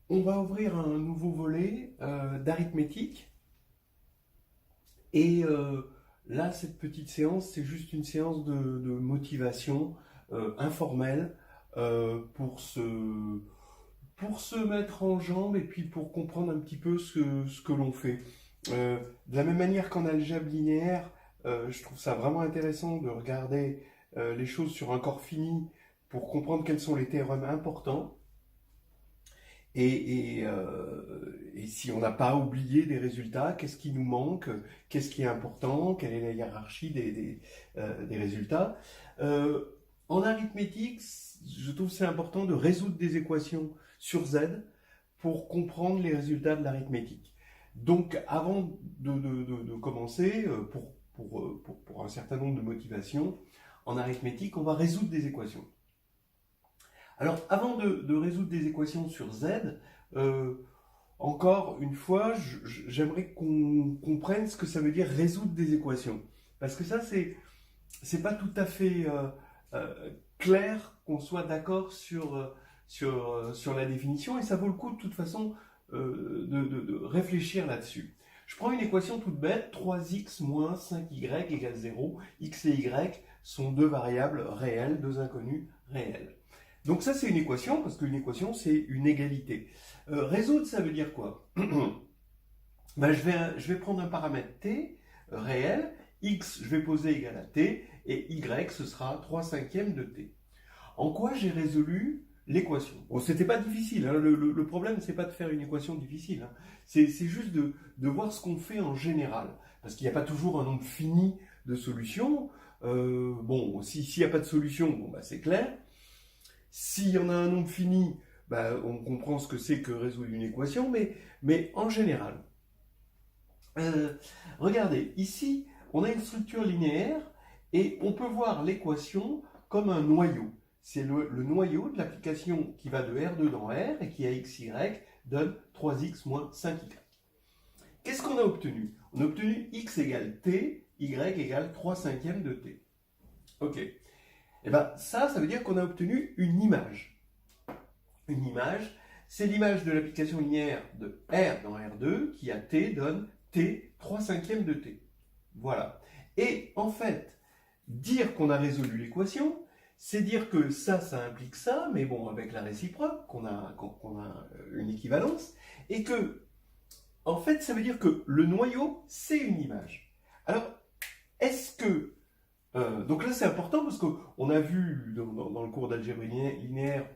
On va ouvrir un nouveau volet d'arithmétique. Et là, cette petite séance, c'est juste une séance de motivation informelle pour se mettre en jambe et puis pour comprendre un petit peu ce que l'on fait. De la même manière qu'en algèbre linéaire, je trouve ça vraiment intéressant de regarder les choses sur un corps fini pour comprendre quels sont les théorèmes importants. Et si on n'a pas oublié des résultats, qu'est-ce qui nous manque, qu'est-ce qui est important, quelle est la hiérarchie des résultats. Euh, En arithmétique, je trouve que c'est important de résoudre des équations sur Z pour comprendre les résultats de l'arithmétique. Donc avant de commencer, pour un certain nombre de motivations, en arithmétique, on va résoudre des équations. Alors, avant de résoudre des équations sur Z, euh, encore une fois, j'aimerais qu'on comprenne ce que ça veut dire résoudre des équations. Parce que ça, c'est pas tout à fait clair qu'on soit d'accord sur la définition, et ça vaut le coup de toute façon de réfléchir là-dessus. Je prends une équation toute bête, 3x moins 5y égale 0. X et y sont deux variables réelles, deux inconnues réelles. Donc ça, c'est une équation, parce qu'une équation, c'est une égalité. Résoudre, ça veut dire quoi? Ben, je vais prendre un paramètre t réel, x, je vais poser égal à t, et y, ce sera 3/5 de t. En quoi j'ai résolu l'équation? Bon, c'était pas difficile, hein. Le problème, c'est pas de faire une équation difficile, hein. C'est juste de voir ce qu'on fait en général. Parce qu'il n'y a pas toujours un nombre fini de solutions. Bon, s'il n'y a pas de solution, bon, bah, c'est clair. S'il y en a un nombre fini, bah, on comprend ce que c'est que résoudre une équation, mais en général. Euh, Regardez, ici, on a une structure linéaire et on peut voir l'équation comme un noyau. C'est le noyau de l'application qui va de R2 dans R et qui à XY donne 3x moins 5y. Qu'est-ce qu'on a obtenu? On a obtenu x égale t, y égale 3/5 de t. Ok. Et bien ça veut dire qu'on a obtenu une image. Une image, c'est l'image de l'application linéaire de R dans R2 qui à t donne t 3/5 de t. Voilà. Et en fait, dire qu'on a résolu l'équation, c'est dire que ça implique ça, mais bon, avec la réciproque, qu'on a une équivalence, et que, en fait, ça veut dire que le noyau, c'est une image. Alors, est-ce que donc là, c'est important parce qu'on a vu dans le cours d'algèbre linéaire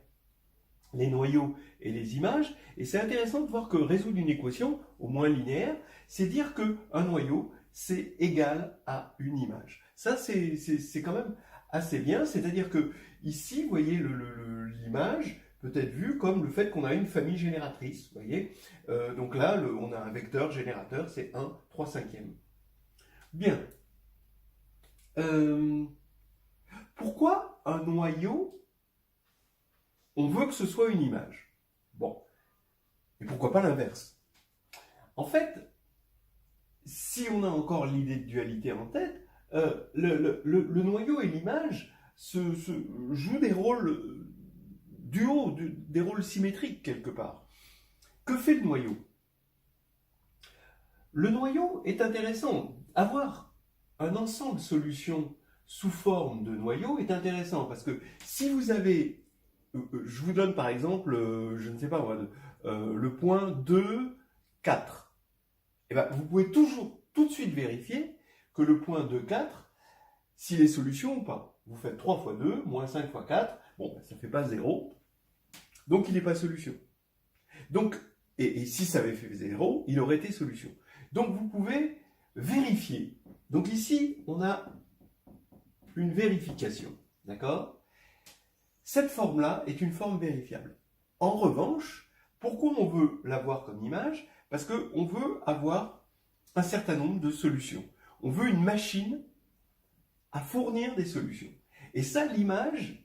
les noyaux et les images, et c'est intéressant de voir que résoudre une équation, au moins linéaire, c'est dire qu'un noyau, c'est égal à une image. Ça, c'est quand même assez bien, c'est-à-dire que ici, vous voyez, l'image peut être vue comme le fait qu'on a une famille génératrice, vous voyez. Donc là, on a un vecteur générateur, c'est 1, 3/5. Bien. Euh, Pourquoi un noyau, on veut que ce soit une image? Bon, et pourquoi pas l'inverse? En fait, si on a encore l'idée de dualité en tête, le noyau et l'image jouent des rôles duaux, des rôles symétriques quelque part. Que fait le noyau? Le noyau est intéressant. Avoir un ensemble de solutions sous forme de noyau est intéressant parce que si vous avez, je vous donne par exemple, je ne sais pas moi, le point 2, 4. Et ben, vous pouvez toujours tout de suite vérifier que le point 2, 4, s'il est solution ou pas. Vous faites 3 fois 2, moins 5 fois 4, bon, ben, ça ne fait pas 0, donc il n'est pas solution. Donc, et si ça avait fait 0, il aurait été solution. Donc vous pouvez vérifier. Donc ici, on a une vérification. D'accord? Cette forme-là est une forme vérifiable. En revanche, pourquoi on veut l'avoir comme image? Parce qu'on veut avoir un certain nombre de solutions. On veut une machine à fournir des solutions. Et ça, l'image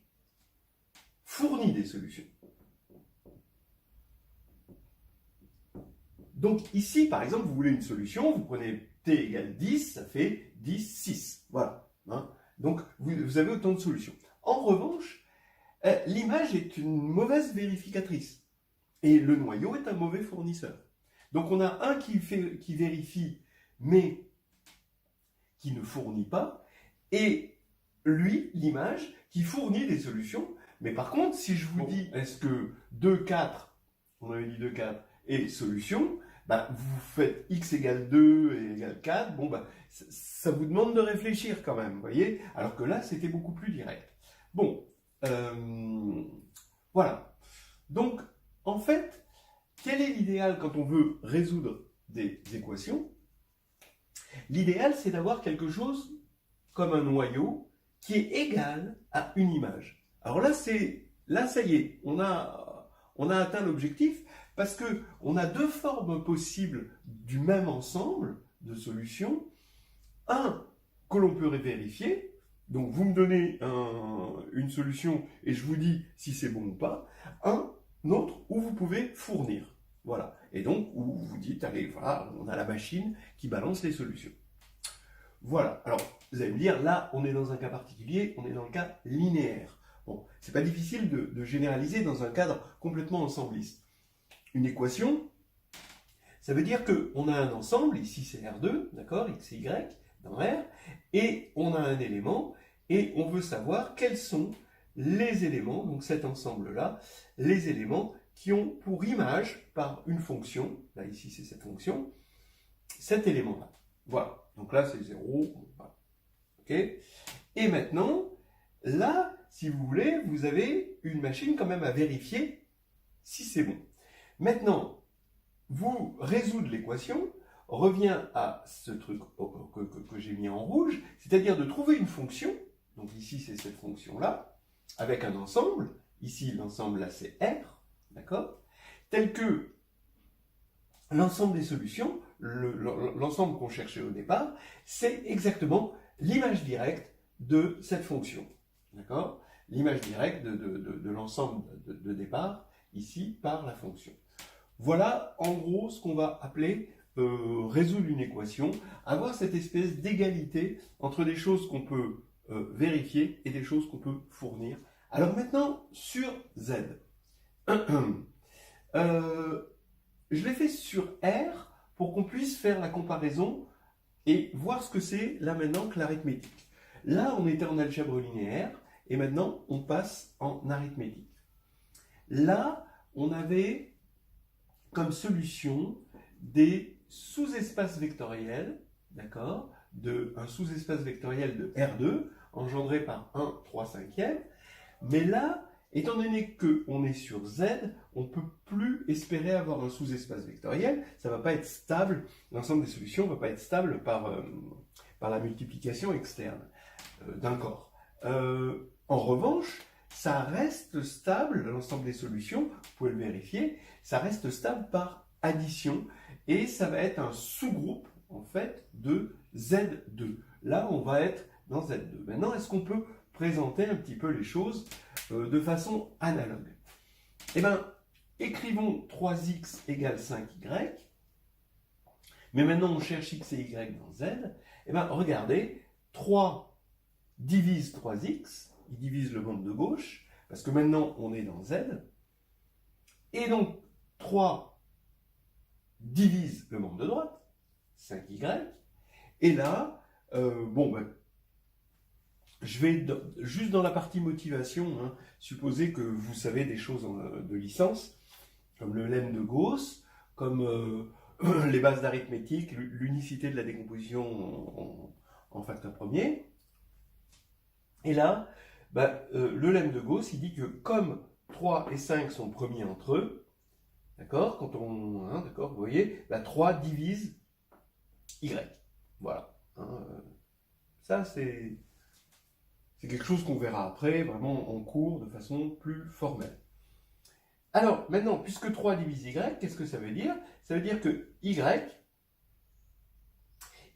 fournit des solutions. Donc ici, par exemple, vous voulez une solution, vous prenez t égale 10, ça fait 10, 6. Voilà. Hein. Donc vous avez autant de solutions. En revanche, l'image est une mauvaise vérificatrice. Et le noyau est un mauvais fournisseur. Donc on a un qui vérifie, mais qui ne fournit pas, et lui, l'image, qui fournit des solutions. Mais par contre, si je vous dis, est-ce que 2, 4, on avait dit 2, 4, est solution, bah, vous faites x égale 2 et égale 4, bon, bah, ça vous demande de réfléchir quand même, vous voyez. Alors que là, c'était beaucoup plus direct. Bon, voilà. Donc, en fait, quel est l'idéal quand on veut résoudre des équations? L'idéal, c'est d'avoir quelque chose comme un noyau qui est égal à une image. Alors là, ça y est, on a atteint l'objectif parce que on a deux formes possibles du même ensemble de solutions. Un que l'on peut vérifier, donc vous me donnez une solution et je vous dis si c'est bon ou pas. Un autre où vous pouvez fournir. Voilà. Et donc, où vous dites, allez, voilà, on a la machine qui balance les solutions. Voilà. Alors, vous allez me dire, là, on est dans un cas particulier, on est dans le cas linéaire. Bon, c'est pas difficile de généraliser dans un cadre complètement ensembliste. Une équation, ça veut dire qu'on a un ensemble, ici c'est R2, d'accord, X et Y, dans R, et on a un élément, et on veut savoir quels sont les éléments, donc cet ensemble-là, les éléments qui ont pour image, par une fonction, là ici c'est cette fonction, cet élément-là. Voilà, donc là c'est 0, voilà. Ok. Et maintenant, là, si vous voulez, vous avez une machine quand même à vérifier si c'est bon. Maintenant, vous résoudre l'équation revient à ce truc que j'ai mis en rouge, c'est-à-dire de trouver une fonction, donc ici c'est cette fonction-là, avec un ensemble, ici l'ensemble là c'est R, d'accord, tel que l'ensemble des solutions, l'ensemble qu'on cherchait au départ, c'est exactement l'image directe de cette fonction, d'accord, l'image directe de l'ensemble de départ, ici par la fonction. Voilà en gros ce qu'on va appeler résoudre une équation, avoir cette espèce d'égalité entre des choses qu'on peut vérifier et des choses qu'on peut fournir. Alors maintenant, sur Z. Je l'ai fait sur R pour qu'on puisse faire la comparaison et voir ce que c'est là maintenant que l'arithmétique. Là, on était en algèbre linéaire et maintenant, on passe en arithmétique. Là, on avait comme solution des sous-espaces vectoriels, d'accord, un sous-espace vectoriel de R2, engendré par 1, 3 cinquièmes. Mais là, étant donné qu'on est sur Z, on ne peut plus espérer avoir un sous-espace vectoriel, ça ne va pas être stable, l'ensemble des solutions ne va pas être stable par la multiplication externe d'un corps. En revanche, ça reste stable, l'ensemble des solutions, vous pouvez le vérifier, ça reste stable par addition, et ça va être un sous-groupe, en fait, de Z2. Là, on va être dans Z2. Maintenant, est-ce qu'on peut présenter un petit peu les choses de façon analogue? Eh bien, écrivons 3x égale 5y, mais maintenant on cherche x et y dans Z. Eh bien, regardez, 3 divise 3x, il divise le monde de gauche, parce que maintenant on est dans Z, et donc 3 divise le monde de droite, 5y, et là, je vais juste dans la partie motivation, hein, supposer que vous savez des choses de licence, comme le lemme de Gauss, comme les bases d'arithmétique, l'unicité de la décomposition en facteur premier. Et là, le lemme de Gauss, il dit que comme 3 et 5 sont premiers entre eux, d'accord, d'accord, vous voyez, 3 divise y. Voilà. Ça, c'est quelque chose qu'on verra après, vraiment en cours, de façon plus formelle. Alors, maintenant, puisque 3 divise y, qu'est-ce que ça veut dire? Ça veut dire que y,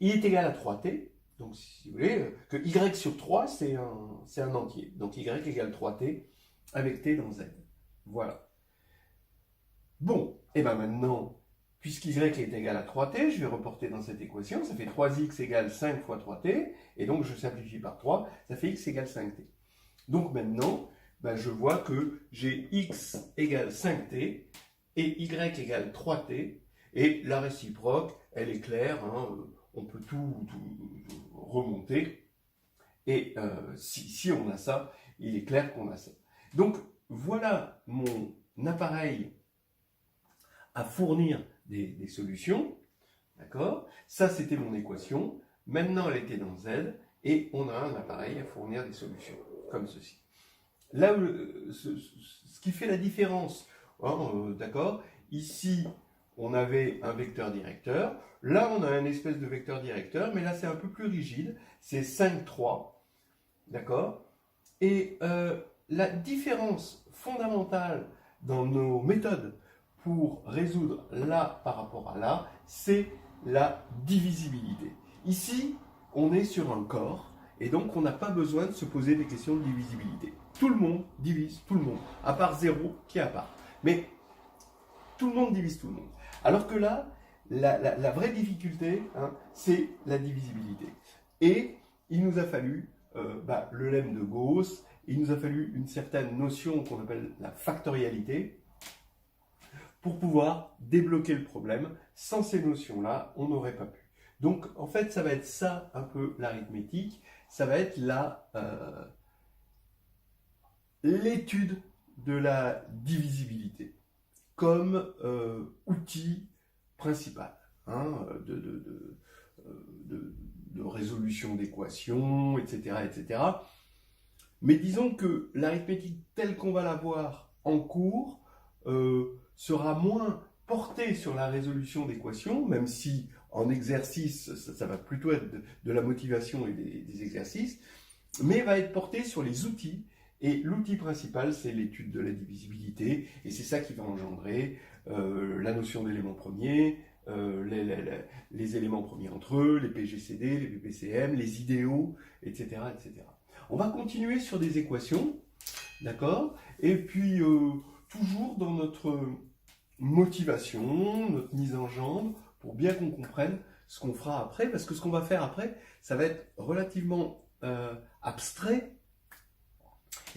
il est égal à 3t. Donc, si vous voulez, que y sur 3, c'est un entier. Donc, y égale 3t avec t dans z. Voilà. Bon, et bien maintenant, puisqu'y est égal à 3t, je vais reporter dans cette équation, ça fait 3x égale 5 fois 3t, et donc je simplifie par 3, ça fait x égale 5t. Donc maintenant, je vois que j'ai x égale 5t, et y égale 3t, et la réciproque, elle est claire, hein, on peut tout remonter, et si on a ça, il est clair qu'on a ça. Donc voilà mon appareil à fournir des solutions, d'accord? Ça c'était mon équation, maintenant elle était dans Z, et on a un appareil à fournir des solutions, comme ceci. Là, ce qui fait la différence, hein, d'accord? Ici, on avait un vecteur directeur. Là, on a un espèce de vecteur directeur, mais là, c'est un peu plus rigide. C'est 5, 3, d'accord? Et la différence fondamentale dans nos méthodes pour résoudre là par rapport à là, c'est la divisibilité. Ici, on est sur un corps, et donc on n'a pas besoin de se poser des questions de divisibilité. Tout le monde divise tout le monde, à part 0 qui est à part. Mais tout le monde divise tout le monde. Alors que là, la vraie difficulté, hein, c'est la divisibilité. Et il nous a fallu le lemme de Gauss, il nous a fallu une certaine notion qu'on appelle la factorialité pour pouvoir débloquer le problème. Sans ces notions-là, on n'aurait pas pu. Donc, en fait, ça va être ça un peu l'arithmétique, ça va être l'étude de la divisibilité comme outil principal, hein, de résolution d'équations, etc., etc. Mais disons que l'arithmétique telle qu'on va la voir en cours sera moins portée sur la résolution d'équations, même si en exercice, ça va plutôt être de la motivation et des exercices, mais va être portée sur les outils. Et l'outil principal, c'est l'étude de la divisibilité, et c'est ça qui va engendrer la notion d'éléments premiers, les éléments premiers entre eux, les PGCD, les PPCM, les idéaux, etc., etc. On va continuer sur des équations, d'accord? Et puis, toujours dans notre motivation, notre mise en jambe, pour bien qu'on comprenne ce qu'on fera après, parce que ce qu'on va faire après, ça va être relativement abstrait,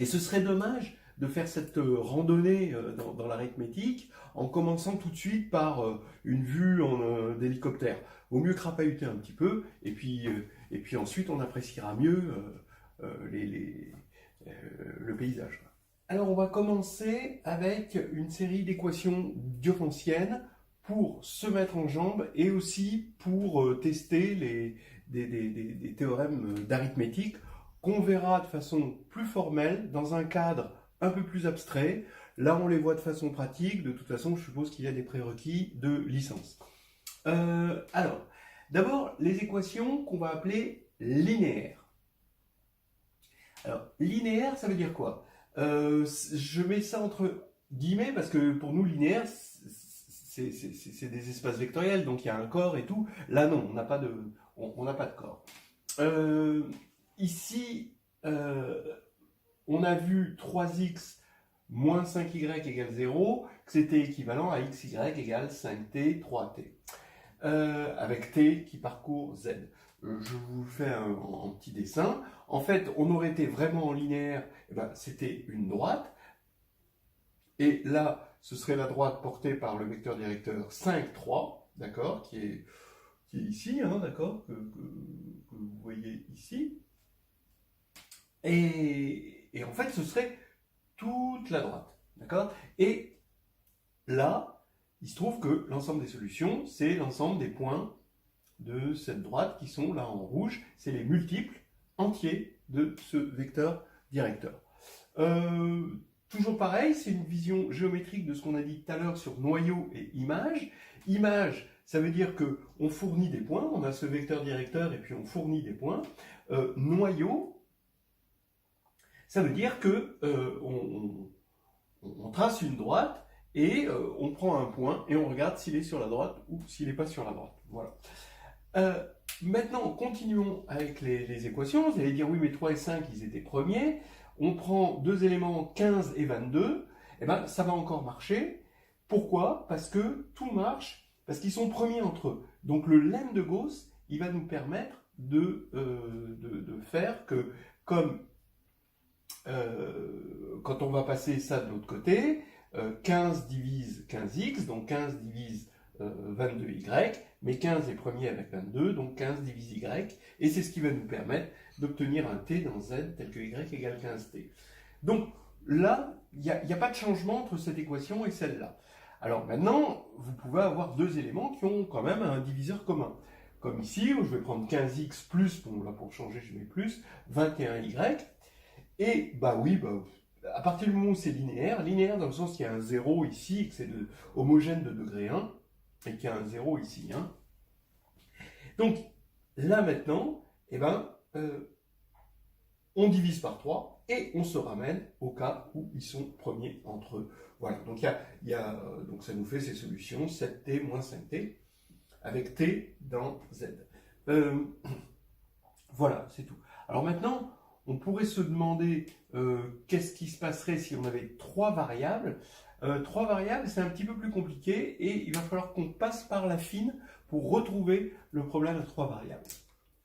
et ce serait dommage de faire cette randonnée dans l'arithmétique en commençant tout de suite par une vue d'hélicoptère. Vaut mieux crapahuter un petit peu, et puis ensuite on appréciera mieux le paysage. Alors on va commencer avec une série d'équations diophanttiennes pour se mettre en jambe et aussi pour tester des théorèmes d'arithmétique qu'on verra de façon plus formelle, dans un cadre un peu plus abstrait. Là, on les voit de façon pratique. De toute façon, je suppose qu'il y a des prérequis de licence. Alors, d'abord, les équations qu'on va appeler linéaires. Alors, linéaire, ça veut dire quoi? Je mets ça entre guillemets parce que pour nous, linéaire, c'est des espaces vectoriels, donc il y a un corps et tout. Là, non, on n'a pas de corps. Ici, on a vu 3x moins 5y égale 0, que c'était équivalent à xy égale 5t, 3t, avec t qui parcourt z. Je vous fais un petit dessin. En fait, on aurait été vraiment en linéaire, c'était une droite, et là, ce serait la droite portée par le vecteur directeur 5, 3, d'accord, qui est ici, hein, d'accord, que vous voyez ici. Et en fait, ce serait toute la droite, d'accord? Et là, il se trouve que l'ensemble des solutions, c'est l'ensemble des points de cette droite qui sont là en rouge, c'est les multiples entiers de ce vecteur directeur. Toujours pareil, c'est une vision géométrique de ce qu'on a dit tout à l'heure sur noyau et image. Image, ça veut dire qu'on fournit des points, on a ce vecteur directeur et puis on fournit des points. Noyau, ça veut dire que on trace une droite et on prend un point et on regarde s'il est sur la droite ou s'il n'est pas sur la droite. Voilà. Maintenant, continuons avec les équations. Vous allez dire, oui, mais 3 et 5, ils étaient premiers. On prend deux éléments 15 et 22. Eh bien, ça va encore marcher. Pourquoi? Parce que tout marche, parce qu'ils sont premiers entre eux. Donc, le lemme de Gauss, il va nous permettre de faire que, comme quand on va passer ça de l'autre côté, 15 divise 15x, donc 15 divise 22y, mais 15 est premier avec 22, donc 15 divise y, et c'est ce qui va nous permettre d'obtenir un t dans z tel que y égale 15t. Donc là, il n'y a pas de changement entre cette équation et celle-là. Alors maintenant, vous pouvez avoir deux éléments qui ont quand même un diviseur commun. Comme ici, où je vais prendre 15x plus, bon là pour changer je mets plus, 21y, et bah oui, à partir du moment où c'est linéaire dans le sens qu'il y a un 0 ici, et que c'est homogène de degré 1, et qu'il y a un 0 ici. Hein. Donc là maintenant, eh ben, on divise par 3 et on se ramène au cas où ils sont premiers entre eux. Voilà, donc, donc ça nous fait ces solutions 7t moins 5t avec t dans z. Voilà, c'est tout. Alors maintenant, on pourrait se demander qu'est-ce qui se passerait si on avait trois variables. Trois variables, c'est un petit peu plus compliqué et il va falloir qu'on passe par la fine pour retrouver le problème à trois variables.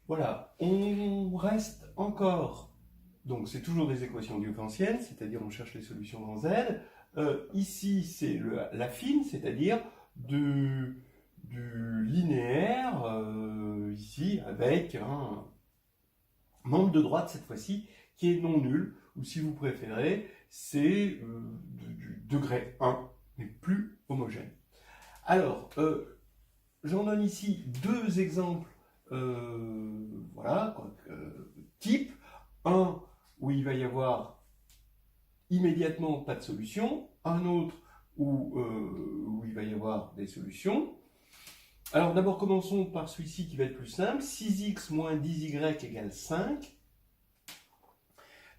Voilà, on reste encore, donc c'est toujours des équations différentielles, c'est-à-dire on cherche les solutions dans Z. Ici, c'est la fine, c'est-à-dire du linéaire, ici, avec un membre de droite cette fois-ci, qui est non nul, ou si vous préférez, c'est du degré 1, mais plus homogène. Alors, j'en donne ici deux exemples, voilà, type. Un où il va y avoir immédiatement pas de solution, un autre où il va y avoir des solutions. Alors d'abord commençons par celui-ci qui va être plus simple, 6x moins 10y égale 5.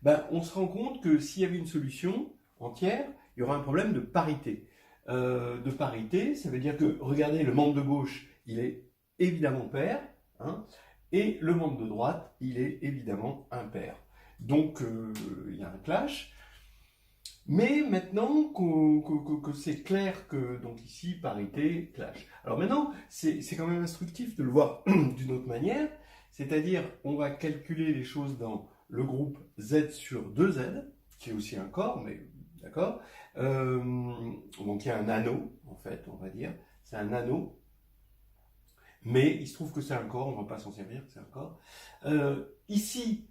Ben, on se rend compte que s'il y avait une solution entière, il y aura un problème de parité. Ça veut dire que, regardez, le membre de gauche, il est évidemment pair, hein, et le membre de droite, il est évidemment impair. Donc, il y a un clash. Mais maintenant que c'est clair que, donc ici, parité, clash. Alors maintenant, c'est quand même instructif de le voir d'une autre manière, c'est-à-dire, on va calculer les choses dans le groupe Z sur 2Z, qui est aussi un corps, mais d'accord. Donc il y a un anneau, en fait, on va dire, c'est un anneau. Mais il se trouve que c'est un corps, on ne va pas s'en servir, c'est un corps. Ici,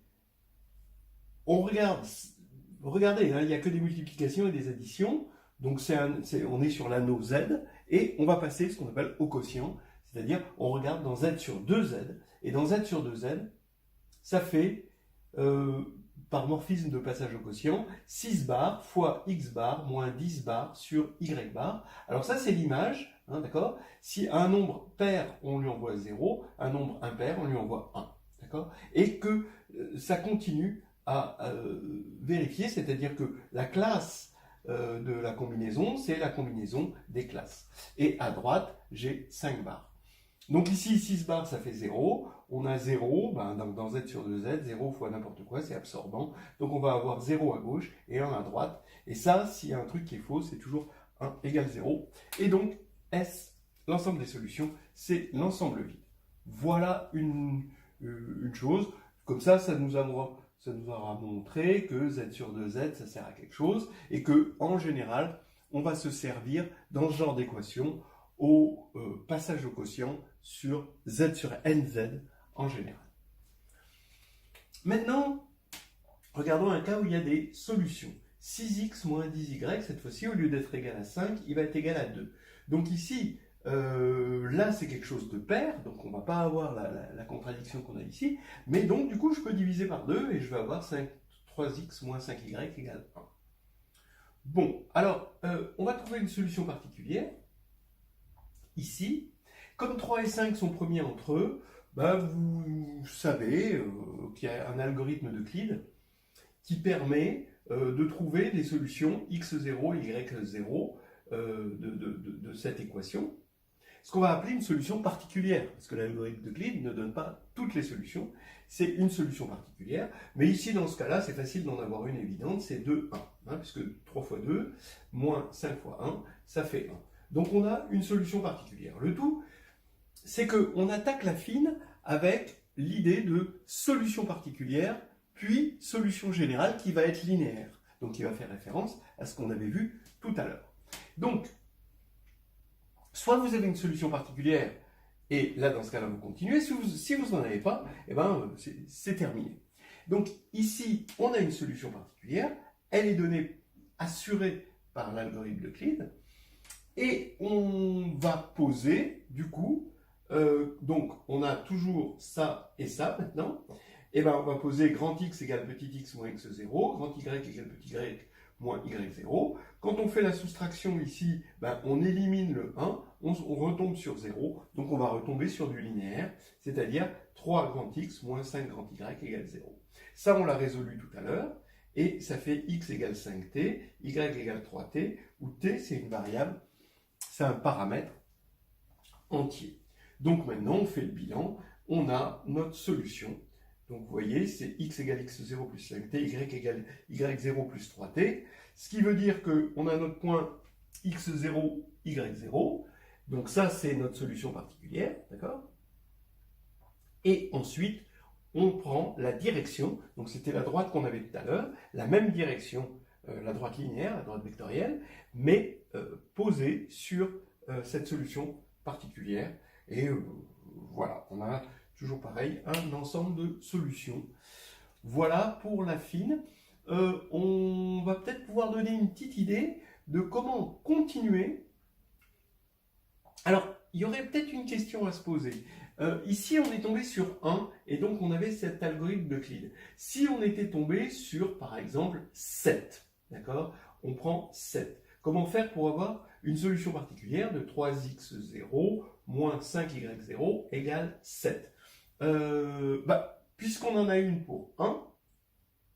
on regarde, regardez, hein, il n'y a que des multiplications et des additions, donc on est sur l'anneau Z, et on va passer ce qu'on appelle au quotient, c'est-à-dire on regarde dans Z sur 2Z, et dans Z sur 2Z, ça fait, par morphisme de passage au quotient, 6 bar fois x bar moins 10 bar sur y bar. Alors ça c'est l'image, hein, d'accord? Si un nombre pair, on lui envoie 0, un nombre impair, on lui envoie 1, d'accord? Et que ça continue à vérifier, c'est-à-dire que la classe de la combinaison, c'est la combinaison des classes. Et à droite, j'ai 5 bars. Donc ici, 6 bars, ça fait 0. On a 0, ben, dans Z sur 2Z, 0 fois n'importe quoi, c'est absorbant. Donc on va avoir 0 à gauche et 1 à droite. Et ça, s'il y a un truc qui est faux, c'est toujours 1 égale 0. Et donc, S, l'ensemble des solutions, c'est l'ensemble vide. Voilà une chose. Comme ça nous aura montré que Z sur 2Z, ça sert à quelque chose. Et que, en général, on va se servir dans ce genre d'équation au passage au quotient sur Z sur NZ en général. Maintenant, regardons un cas où il y a des solutions. 6x moins 10y, cette fois-ci, au lieu d'être égal à 5, il va être égal à 2. Donc ici, là c'est quelque chose de pair, donc on ne va pas avoir la contradiction qu'on a ici, mais donc du coup je peux diviser par 2 et je vais avoir 3x moins 5y égale 1. Bon, alors on va trouver une solution particulière. Ici, comme 3 et 5 sont premiers entre eux, bah vous savez qu'il y a un algorithme d'Euclide qui permet de trouver des solutions x0, y0 de cette équation. Ce qu'on va appeler une solution particulière, parce que l'algorithme d'Euclide ne donne pas toutes les solutions, c'est une solution particulière, mais ici dans ce cas-là, c'est facile d'en avoir une évidente, c'est 2, 1, hein, puisque 3 fois 2, moins 5 fois 1, ça fait 1. Donc on a une solution particulière. Le tout, c'est qu'on attaque la fine avec l'idée de solution particulière, puis solution générale qui va être linéaire. Donc qui va faire référence à ce qu'on avait vu tout à l'heure. Donc, soit vous avez une solution particulière, et là, dans ce cas-là, vous continuez. Si vous n'en avez pas, eh ben, c'est terminé. Donc, ici, on a une solution particulière. Elle est donnée, assurée par l'algorithme d'Euclide. Et on va poser, du coup, donc, on a toujours ça et ça, maintenant. Et ben, on va poser grand X égale petit x moins x0, grand Y égale petit y moins y0. Quand on fait la soustraction ici, ben, on élimine le 1, on retombe sur 0, donc on va retomber sur du linéaire, c'est-à-dire 3 grand X moins 5 grand Y égale 0. Ça, on l'a résolu tout à l'heure, et ça fait x égale 5t, y égale 3t, où t, c'est une variable, c'est un paramètre entier. Donc maintenant, on fait le bilan, on a notre solution. Donc vous voyez, c'est x égale x0 plus 5t, y égale y0 plus 3t, ce qui veut dire qu'on a notre point x0, y0, donc ça c'est notre solution particulière, d'accord? Et ensuite, on prend la direction, donc c'était la droite qu'on avait tout à l'heure, la même direction, la droite linéaire, la droite vectorielle, mais posée sur cette solution particulière, et voilà, on a toujours pareil, un ensemble de solutions. Voilà pour l'affine. On va peut-être pouvoir donner une petite idée de comment continuer. Alors, il y aurait peut-être une question à se poser. Ici, on est tombé sur 1, et donc on avait cet algorithme d'Euclide. Si on était tombé sur, par exemple, 7, d'accord? On prend 7. Comment faire pour avoir une solution particulière de 3x0 moins 5y0 égale 7? Puisqu'on en a une pour 1,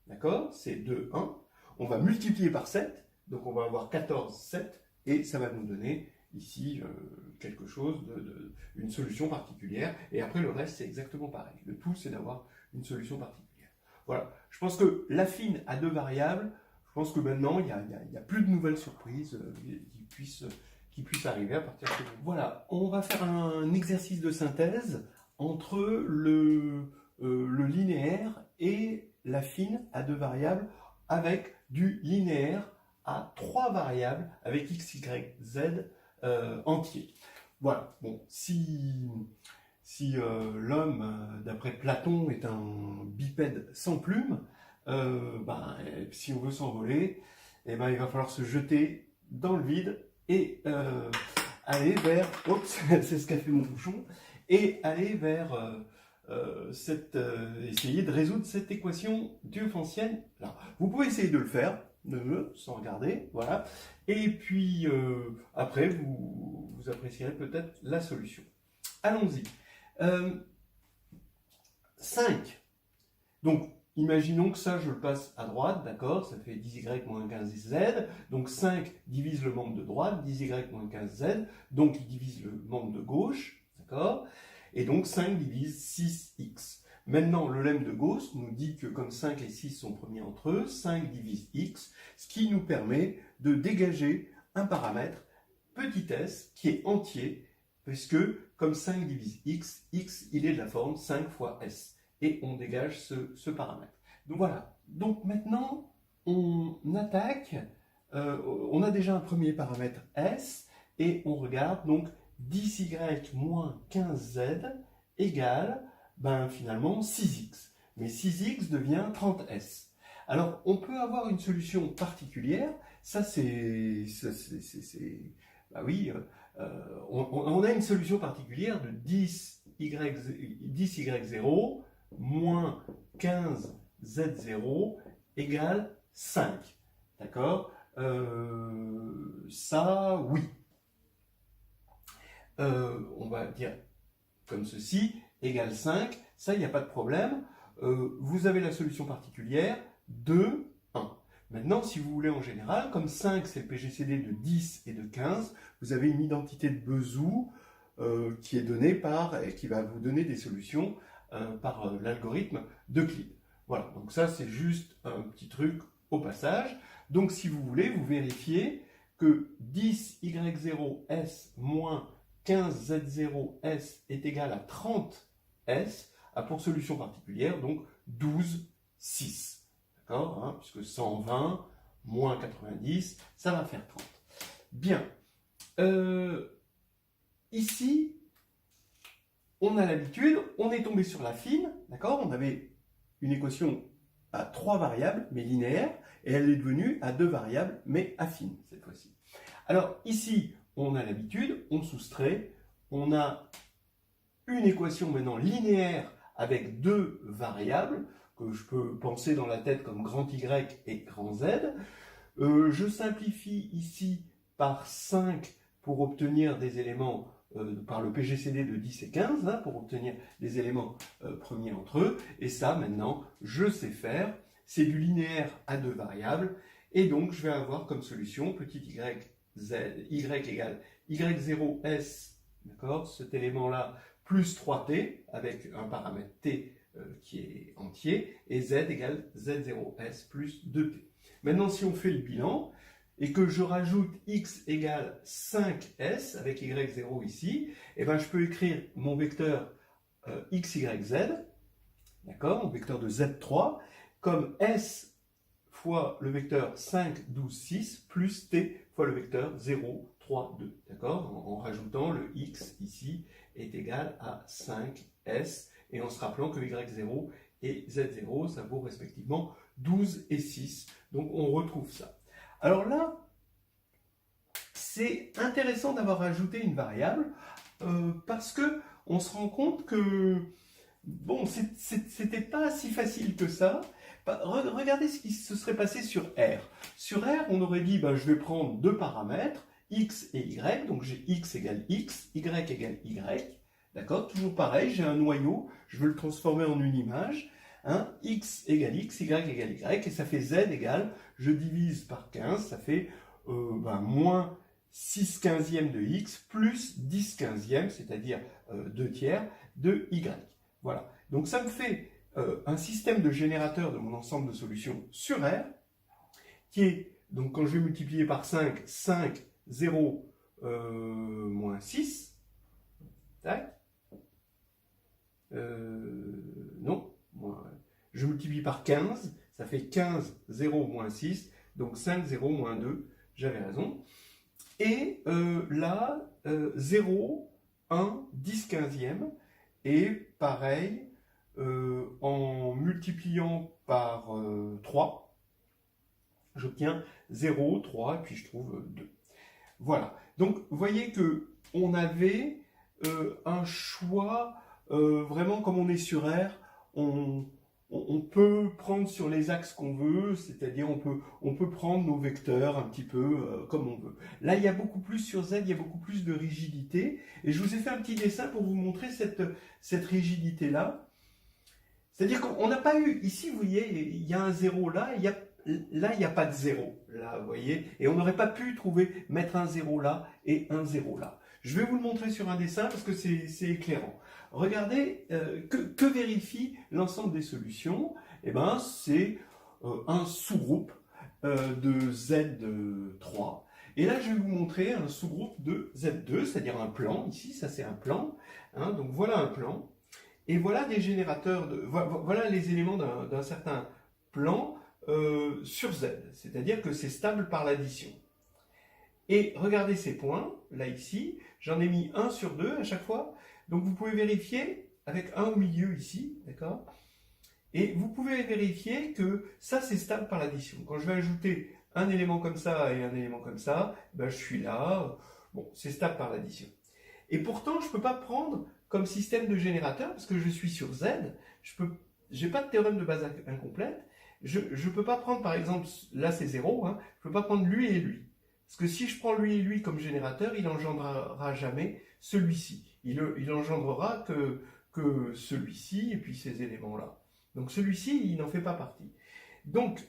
d'accord, c'est 2, 1, on va multiplier par 7, donc on va avoir 14, 7, et ça va nous donner ici quelque chose, une solution particulière, et après le reste c'est exactement pareil. Le tout c'est d'avoir une solution particulière. Voilà, je pense que l'affine à 2 variables, je pense que maintenant il n'y a plus de nouvelles surprises qui puissent arriver à partir de ce moment. Voilà, on va faire un exercice de synthèse entre le linéaire et l'affine à 2 variables avec du linéaire à 3 variables avec x, y, z entier. Voilà, bon, si l'homme, d'après Platon, est un bipède sans plumes, si on veut s'envoler, il va falloir se jeter dans le vide et aller vers, oups, c'est ce qu'a fait mon bouchon, et aller vers essayer de résoudre cette équation diophantienne là. Vous pouvez essayer de le faire, sans regarder, voilà. Et puis après, vous apprécierez peut-être la solution. Allons-y. 5. Donc, imaginons que ça, je le passe à droite, d'accord? Ça fait 10y moins 15z. Donc 5 divise le membre de droite, 10y moins 15z. Donc il divise le membre de gauche, d'accord? Et donc 5 divise 6x. Maintenant, le lemme de Gauss nous dit que comme 5 et 6 sont premiers entre eux, 5 divise x, ce qui nous permet de dégager un paramètre, petit s, qui est entier, puisque comme 5 divise x, x, il est de la forme 5 fois s. Et on dégage ce paramètre. Donc voilà. Donc maintenant, on attaque, on a déjà un premier paramètre s, et on regarde donc 10y moins 15z égale finalement 6x. Mais 6x devient 30s. Alors, on peut avoir une solution particulière. Ça, c'est... on a une solution particulière de 10y0 moins 15z0 égale 5. D'accord? Ça, oui. On va dire comme ceci, égale 5, ça il n'y a pas de problème, vous avez la solution particulière de 1. Maintenant, si vous voulez en général, comme 5 c'est le PGCD de 10 et de 15, vous avez une identité de Bezout qui est donnée qui va vous donner des solutions par l'algorithme d'Euclide. Voilà, donc ça c'est juste un petit truc au passage. Donc si vous voulez, vous vérifiez que 10y0s moins 15z0s est égal à 30s, a pour solution particulière, donc 12, 6. D'accord, hein, puisque 120 moins 90, ça va faire 30. Bien. Ici, on a l'habitude, on est tombé sur la fine, d'accord? On avait une équation à 3 variables, mais linéaire, et elle est devenue à 2 variables, mais affine, cette fois-ci. Alors, ici, on a l'habitude, on soustrait, on a une équation maintenant linéaire avec 2 variables, que je peux penser dans la tête comme grand Y et grand Z. Je simplifie ici par 5 pour obtenir des éléments par le PGCD de 10 et 15, hein, pour obtenir des éléments premiers entre eux. Et ça, maintenant, je sais faire. C'est du linéaire à 2 variables. Et donc, je vais avoir comme solution petit y, z, y égale y0s, d'accord, cet élément-là, plus 3t, avec un paramètre t qui est entier, et z égale z0s plus 2t. Maintenant, si on fait le bilan, et que je rajoute x égale 5s, avec y0 ici, et ben je peux écrire mon vecteur x, y, z, d'accord, mon vecteur de z3, comme s fois le vecteur 5, 12, 6, plus t fois le vecteur 0, 3, 2, d'accord, en rajoutant le x ici est égal à 5s, et en se rappelant que y0 et z0, ça vaut respectivement 12 et 6, donc on retrouve ça. Alors là, c'est intéressant d'avoir ajouté une variable parce que on se rend compte que bon, c'était pas si facile que ça. Regardez ce qui se serait passé sur R. Sur R, on aurait dit, ben, je vais prendre 2 paramètres, x et y, donc j'ai x égale x, y égale y, d'accord? Toujours pareil, j'ai un noyau, je veux le transformer en une image, hein, x égale x, y égale y, et ça fait z égale, je divise par 15, ça fait moins 6 quinzièmes de x plus 10 quinzièmes, c'est-à-dire 2 tiers, de y. Voilà, donc ça me fait un système de générateur de mon ensemble de solutions sur R, qui est, donc quand je vais multiplier par 5, 5, 0, moins 6, tac, non, je multiplie par 15, ça fait 15, 0, moins 6, donc 5, 0, moins 2, j'avais raison. Et là, 0, 1, 10 quinzième, et pareil, en multipliant par 3, j'obtiens 0, 3, et puis je trouve 2. Voilà, donc vous voyez qu'on avait un choix, vraiment comme on est sur R, on peut prendre sur les axes qu'on veut, c'est-à-dire on peut prendre nos vecteurs un petit peu comme on veut. Là, il y a beaucoup plus sur Z, il y a beaucoup plus de rigidité, et je vous ai fait un petit dessin pour vous montrer cette rigidité-là. C'est-à-dire qu'on n'a pas eu, ici, vous voyez, il y a un 0 là, il n'y a pas de 0, là, vous voyez, et on n'aurait pas pu mettre un 0 là et un 0 là. Je vais vous le montrer sur un dessin parce que c'est éclairant. Regardez, que vérifie l'ensemble des solutions? Eh bien, c'est un sous-groupe de Z3. Et là, je vais vous montrer un sous-groupe de Z2, c'est-à-dire un plan. Ici, ça c'est un plan. Hein, donc voilà un plan. Et voilà des générateurs, voilà les éléments d'un certain plan sur Z. C'est-à-dire que c'est stable par l'addition. Et regardez ces points, là ici, j'en ai mis 1 sur 2 à chaque fois. Donc vous pouvez vérifier avec 1 au milieu ici, d'accord? Et vous pouvez vérifier que ça c'est stable par l'addition. Quand je vais ajouter un élément comme ça et un élément comme ça, ben je suis là, bon, c'est stable par l'addition. Et pourtant, je ne peux pas prendre comme système de générateur, parce que je suis sur Z, je n'ai pas de théorème de base incomplète, je ne peux pas prendre par exemple, là c'est 0, hein, je ne peux pas prendre lui et lui. Parce que si je prends lui et lui comme générateur, il n'engendrera jamais celui-ci. Il engendrera que celui-ci et puis ces éléments-là. Donc celui-ci, il n'en fait pas partie. Donc,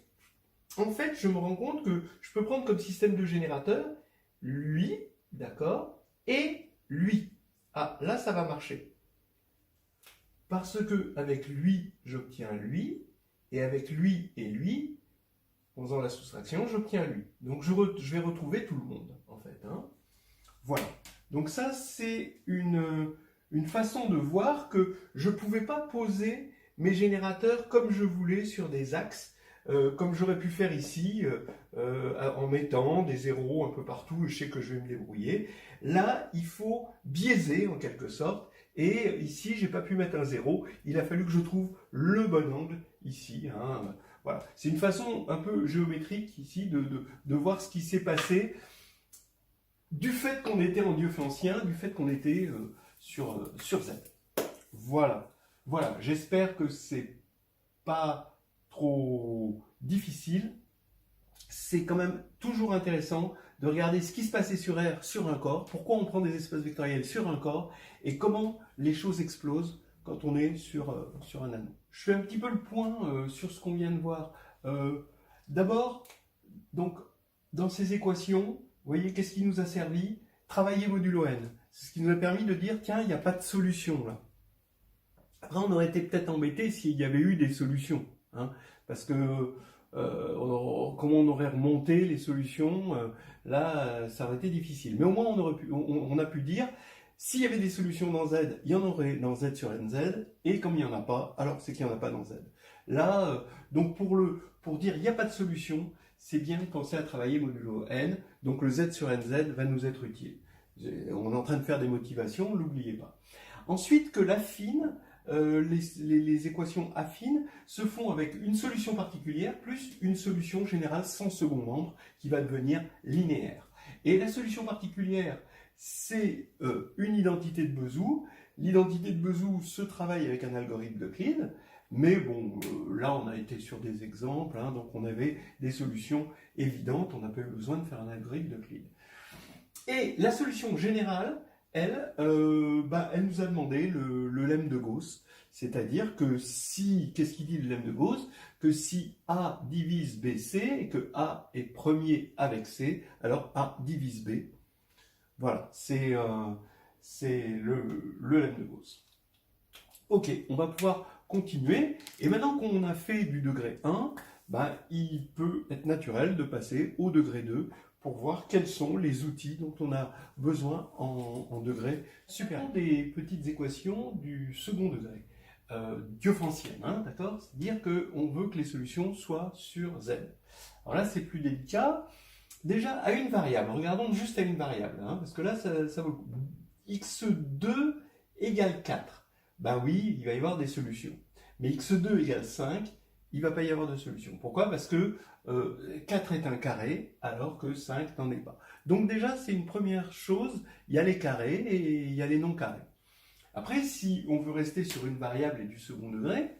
en fait, je me rends compte que je peux prendre comme système de générateur lui, d'accord, et lui. Ah, là, ça va marcher. Parce que avec lui, j'obtiens lui, et avec lui et lui, en faisant la soustraction, j'obtiens lui. Donc je vais retrouver tout le monde, en fait. Hein. Voilà. Donc ça, c'est une façon de voir que je ne pouvais pas poser mes générateurs comme je voulais sur des axes comme j'aurais pu faire ici, en mettant des zéros un peu partout, et je sais que je vais me débrouiller. Là, il faut biaiser en quelque sorte, et ici, j'ai pas pu mettre un zéro, il a fallu que je trouve le bon angle ici, hein. Voilà. C'est une façon un peu géométrique ici de voir ce qui s'est passé du fait qu'on était en diophancien, du fait qu'on était sur Z. Voilà. Voilà. J'espère que c'est pas trop difficile. C'est quand même toujours intéressant de regarder ce qui se passait sur R sur un corps, pourquoi on prend des espaces vectoriels sur un corps, et comment les choses explosent quand on est sur un anneau. Je fais un petit peu le point sur ce qu'on vient de voir. D'abord, donc, dans ces équations, vous voyez, qu'est-ce qui nous a servi? Travailler modulo n. C'est ce qui nous a permis de dire, tiens, il n'y a pas de solution là. Après, on aurait été peut-être embêté s'il y avait eu des solutions, hein, parce que comment on aurait remonté les solutions, là, ça aurait été difficile. Mais au moins, on a pu dire, s'il y avait des solutions dans Z, il y en aurait dans Z sur NZ, et comme il n'y en a pas, alors c'est qu'il n'y en a pas dans Z. Là, donc pour dire il n'y a pas de solution, c'est bien de penser à travailler modulo n, donc le Z sur NZ va nous être utile. On est en train de faire des motivations, ne l'oubliez pas. Ensuite, que l'affine, les équations affines se font avec une solution particulière plus une solution générale sans second membre qui va devenir linéaire. Et la solution particulière, c'est une identité de Bezout. L'identité de Bezout se travaille avec un algorithme d'Euclide, mais bon, là on a été sur des exemples, hein, donc on avait des solutions évidentes, on n'a pas eu besoin de faire un algorithme d'Euclide. Et la solution générale, elle nous a demandé le lemme de Gauss, c'est-à-dire que si, qu'est-ce qu'il dit le lemme de Gauss? Que si A divise BC et que A est premier avec C, alors A divise B. Voilà, c'est le lemme de Gauss. Ok, on va pouvoir continuer. Et maintenant qu'on a fait du degré 1, il peut être naturel de passer au degré 2 pour voir quels sont les outils dont on a besoin en degré supérieur. Des petites équations du second degré, diophantiennes, hein, d'accord? C'est-à-dire qu'on veut que les solutions soient sur Z. Alors là, c'est plus délicat. Déjà, à une variable, regardons juste à une variable, hein, parce que là, ça vaut le coup. x2 égale 4. Ben oui, il va y avoir des solutions. Mais x2 égale 5, il ne va pas y avoir de solution. Pourquoi? Parce que 4 est un carré, alors que 5 n'en est pas. Donc déjà, c'est une première chose, il y a les carrés et il y a les non-carrés. Après, si on veut rester sur une variable et du second degré,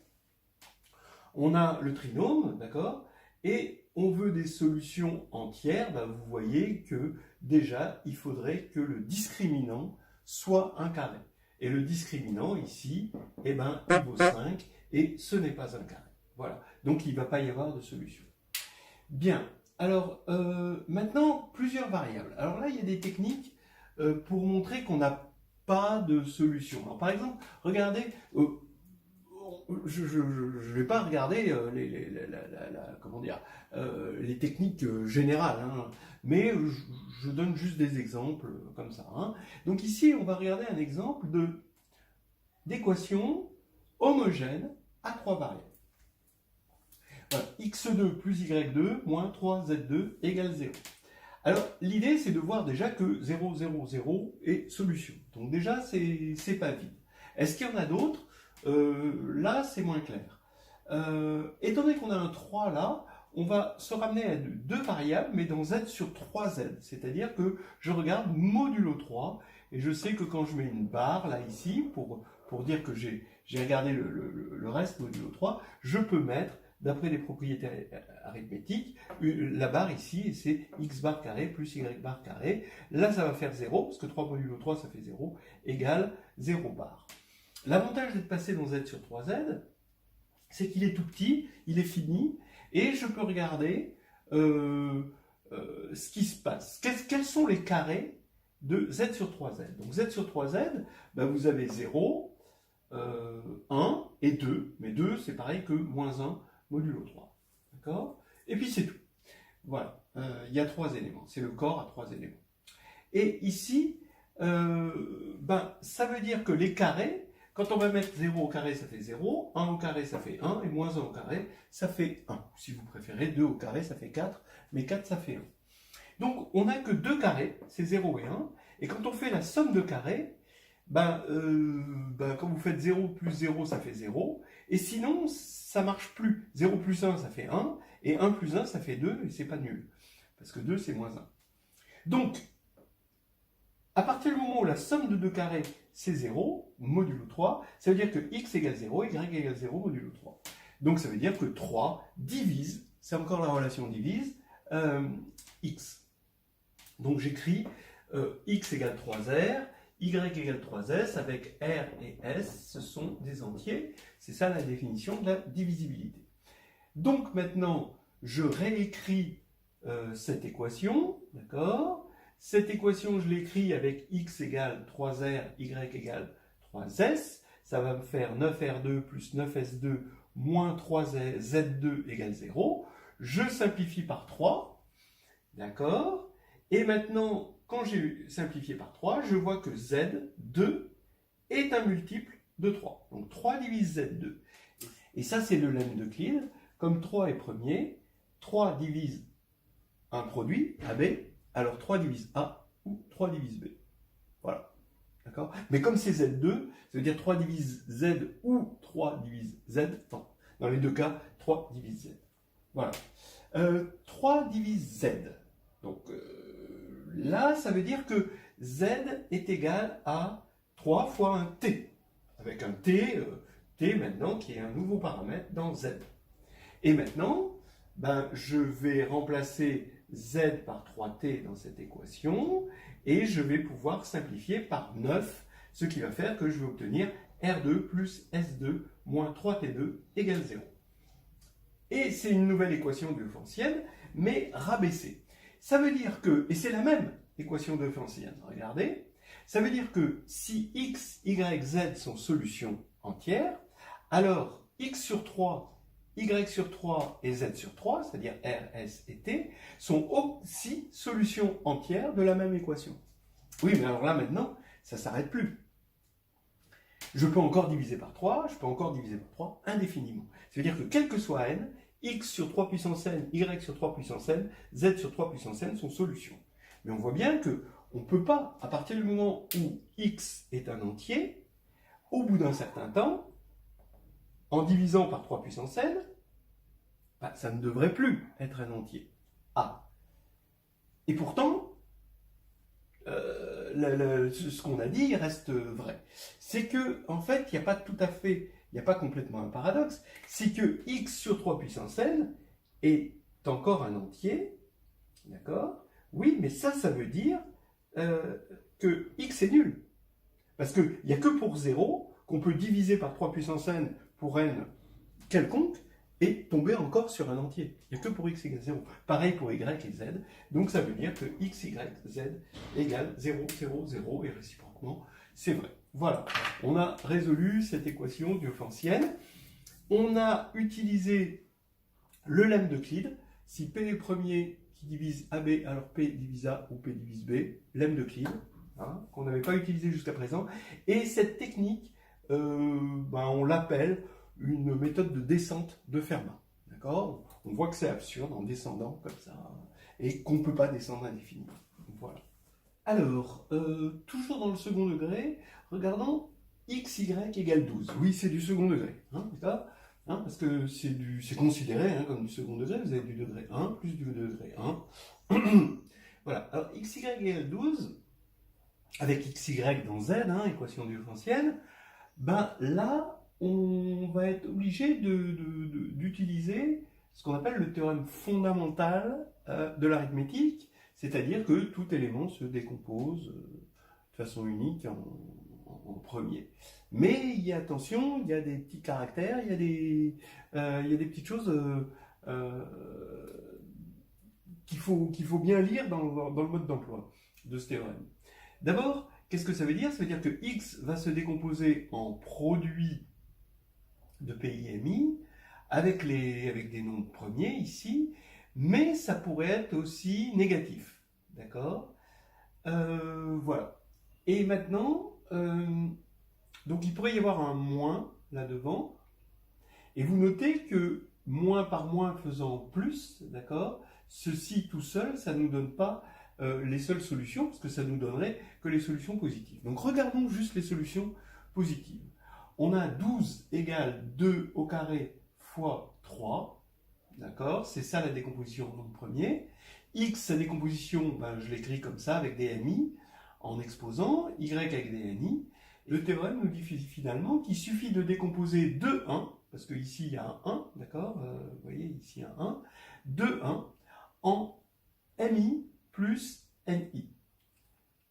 on a le trinôme, d'accord? Et on veut des solutions entières, vous voyez que déjà, il faudrait que le discriminant soit un carré. Et le discriminant, ici, il vaut 5, et ce n'est pas un carré. Voilà, donc il ne va pas y avoir de solution. Bien, alors maintenant, plusieurs variables. Alors là, il y a des techniques pour montrer qu'on n'a pas de solution. Alors par exemple, regardez, je ne vais pas regarder les techniques générales, hein, mais je donne juste des exemples comme ça, hein. Donc ici, on va regarder un exemple d'équation homogène à trois variables. Voilà, x2 plus y2 moins 3z2 égale 0. Alors, l'idée, c'est de voir déjà que 0, 0, 0 est solution. Donc déjà, c'est pas vide. Est-ce qu'il y en a d'autres? Là, c'est moins clair. Étant donné qu'on a un 3 là, on va se ramener à deux variables, mais dans z sur 3z. C'est-à-dire que je regarde modulo 3, et je sais que quand je mets une barre là, ici, pour dire que j'ai regardé le reste modulo 3, je peux mettre, d'après les propriétés arithmétiques, la barre ici, c'est x bar carré plus y bar carré. Là, ça va faire 0, parce que 3 modulo 3, ça fait 0, égale 0 bar. L'avantage d'être passé dans z sur 3z, c'est qu'il est tout petit, il est fini, et je peux regarder ce qui se passe. Quels sont les carrés de z sur 3z? Donc z sur 3z, vous avez 0, 1 et 2, mais 2 c'est pareil que moins 1 modulo 3. D'accord? Et puis c'est tout. Voilà, il y a 3 éléments, c'est le corps à 3 éléments. Et ici, ça veut dire que les carrés Quand on va mettre 0 au carré, ça fait 0, 1 au carré, ça fait 1, et moins 1 au carré, ça fait 1. Si vous préférez, 2 au carré, ça fait 4, mais 4, ça fait 1. Donc, on n'a que 2 carrés, c'est 0 et 1, et quand on fait la somme de carrés, quand vous faites 0 plus 0, ça fait 0, et sinon, ça marche plus. 0 plus 1, ça fait 1, et 1 plus 1, ça fait 2, et c'est pas nul, parce que 2, c'est moins 1. Donc, à partir du moment où la somme de 2 carrés, c'est 0, modulo 3, ça veut dire que x égale 0, y égale 0, modulo 3. Donc ça veut dire que 3 divise, c'est encore la relation divise, x. Donc j'écris x égale 3r, y égale 3s, avec r et s, ce sont des entiers. C'est ça la définition de la divisibilité. Donc maintenant, je réécris cette équation, d'accord ? Cette équation, je l'écris avec x égale 3r, y égale 3s. Ça va me faire 9r2 plus 9s2 moins 3z2 égale 0. Je simplifie par 3, d'accord ? Et maintenant, quand j'ai simplifié par 3, je vois que z2 est un multiple de 3. Donc 3 divise z2. Et ça, c'est le lemme d'Euclide. Comme 3 est premier, 3 divise un produit, AB, alors 3 divise A ou 3 divise B. Voilà. D'accord ? Mais comme c'est Z2, ça veut dire 3 divise Z ou 3 divise Z. Enfin, dans les deux cas, 3 divise Z. Voilà. 3 divise Z. Donc là, ça veut dire que Z est égal à 3 fois un T. Avec un T, T maintenant, qui est un nouveau paramètre dans Z. Et maintenant, je vais remplacer z par 3t dans cette équation, et je vais pouvoir simplifier par 9, ce qui va faire que je vais obtenir R2 plus S2 moins 3T2 égale 0. Et c'est une nouvelle équation différéntielle, mais rabaissée. Ça veut dire que, et c'est la même équation différentielle, regardez, ça veut dire que si x, y, z sont solutions entières, alors x sur 3, y sur 3 et z sur 3, c'est-à-dire r, s et t, sont aussi solutions entières de la même équation. Oui, mais alors là, maintenant, ça ne s'arrête plus. Je peux encore diviser par 3, je peux encore diviser par 3 indéfiniment. Ça veut dire que quel que soit n, x sur 3 puissance n, y sur 3 puissance n, z sur 3 puissance n sont solutions. Mais on voit bien qu'on ne peut pas, à partir du moment où x est un entier, au bout d'un certain temps, en divisant par 3 puissance n, ça ne devrait plus être un entier. A. Et pourtant, ce qu'on a dit reste vrai. C'est que, en fait, il n'y a pas tout à fait, il n'y a pas complètement un paradoxe, c'est que x sur 3 puissance n est encore un entier, d'accord? Oui, mais ça veut dire que x est nul. Parce qu'il n'y a que pour 0 qu'on peut diviser par 3 puissance n pour n quelconque et tomber encore sur un entier. Il n'y a que pour x égale 0. Pareil pour y et z. Donc ça veut dire que x, y, z égale 0, 0, 0 et réciproquement, c'est vrai. Voilà, on a résolu cette équation différéntielle. On a utilisé le lemme d'Euclide. Si P est premier qui divise AB, alors P divise A ou P divise B, lemme d'Euclide, hein, qu'on n'avait pas utilisé jusqu'à présent. Et cette technique, on l'appelle une méthode de descente de Fermat. D'accord ? On voit que c'est absurde en descendant comme ça, et qu'on ne peut pas descendre indéfiniment. Voilà. Alors, toujours dans le second degré, regardons xy égale 12. Oui, c'est du second degré, hein, d'accord ? Hein, parce que c'est considéré comme du second degré, vous avez du degré 1 plus du degré 1. Voilà, alors xy égale 12, avec xy dans z, équation différentielle, là, on va être obligé d'utiliser ce qu'on appelle le théorème fondamental de l'arithmétique, c'est-à-dire que tout élément se décompose de façon unique en premier. Mais attention, il y a des petits caractères, il y a des petites choses qu'il faut bien lire dans le mode d'emploi de ce théorème. D'abord, qu'est-ce que ça veut dire ? Ça veut dire que x va se décomposer en produit de PIMI avec des nombres premiers ici, mais ça pourrait être aussi négatif. D'accord ? Voilà. Et maintenant, Donc il pourrait y avoir un moins là devant. Et vous notez que moins par moins faisant plus, d'accord, ceci tout seul, ça ne nous donne pas les seules solutions, parce que ça nous donnerait que les solutions positives. Donc regardons juste les solutions positives. On a 12 égale 2 au carré fois 3, d'accord, c'est ça la décomposition en nombre premier. X, sa décomposition, ben, je l'écris comme ça avec des MI en exposant, Y avec des NI. Le théorème nous dit finalement qu'il suffit de décomposer 2, 1, parce qu'ici il y a un 1, d'accord, vous voyez ici un 1, 2, 1, en MI plus NI.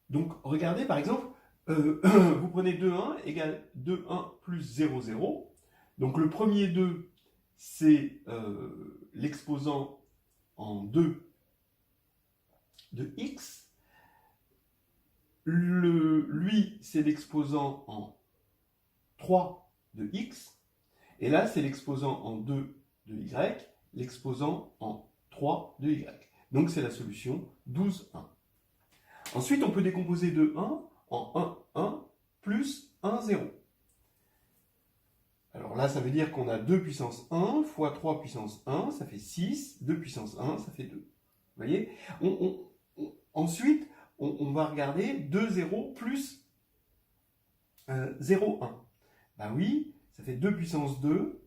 Donc regardez par exemple, vous prenez 2, 1 égale 2, 1 plus 0, 0. Donc le premier 2, c'est l'exposant en 2 de x. Lui, c'est l'exposant en 3 de x. Et là, c'est l'exposant en 2 de y, l'exposant en 3 de y. Donc c'est la solution 12, 1. Ensuite, on peut décomposer 2, 1 en 1, 1 plus 1, 0. Alors là, ça veut dire qu'on a 2 puissance 1 fois 3 puissance 1, ça fait 6. 2 puissance 1, ça fait 2. Vous voyez, ensuite, on va regarder 2, 0 plus 0, 1. Ben oui, ça fait 2 puissance 2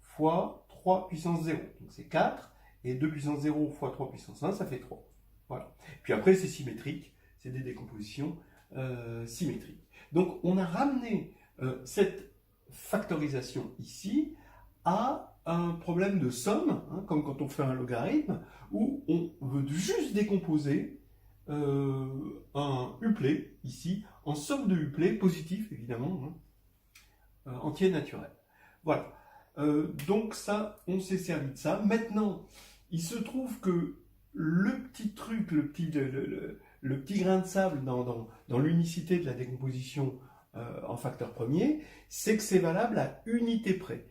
fois 3 puissance 0. Donc c'est 4. Et 2 puissance 0 fois 3 puissance 1, ça fait 3. Voilà. Puis après, c'est symétrique. C'est des décompositions symétriques. Donc on a ramené cette factorisation ici à un problème de somme, hein, comme quand on fait un logarithme, où on veut juste décomposer un uplet, ici, en somme de uplets, positif évidemment, hein, entier naturel. Voilà. Donc ça, on s'est servi de ça. Maintenant, il se trouve que le petit truc, le petit grain de sable dans l'unicité de la décomposition en facteur premier, c'est que c'est valable à unité près.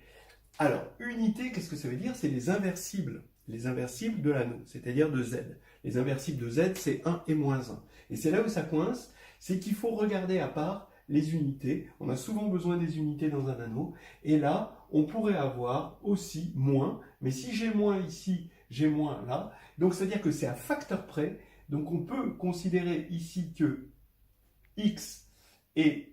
Alors, unité, qu'est-ce que ça veut dire? C'est les inversibles de l'anneau, c'est-à-dire de z. Les inversibles de z, c'est 1 et moins 1. Et c'est là où ça coince, c'est qu'il faut regarder à part les unités. On a souvent besoin des unités dans un anneau. Et là, on pourrait avoir aussi moins. Mais si j'ai moins ici, j'ai moins là. Donc, c'est-à-dire que c'est à facteur près. Donc, on peut considérer ici que x est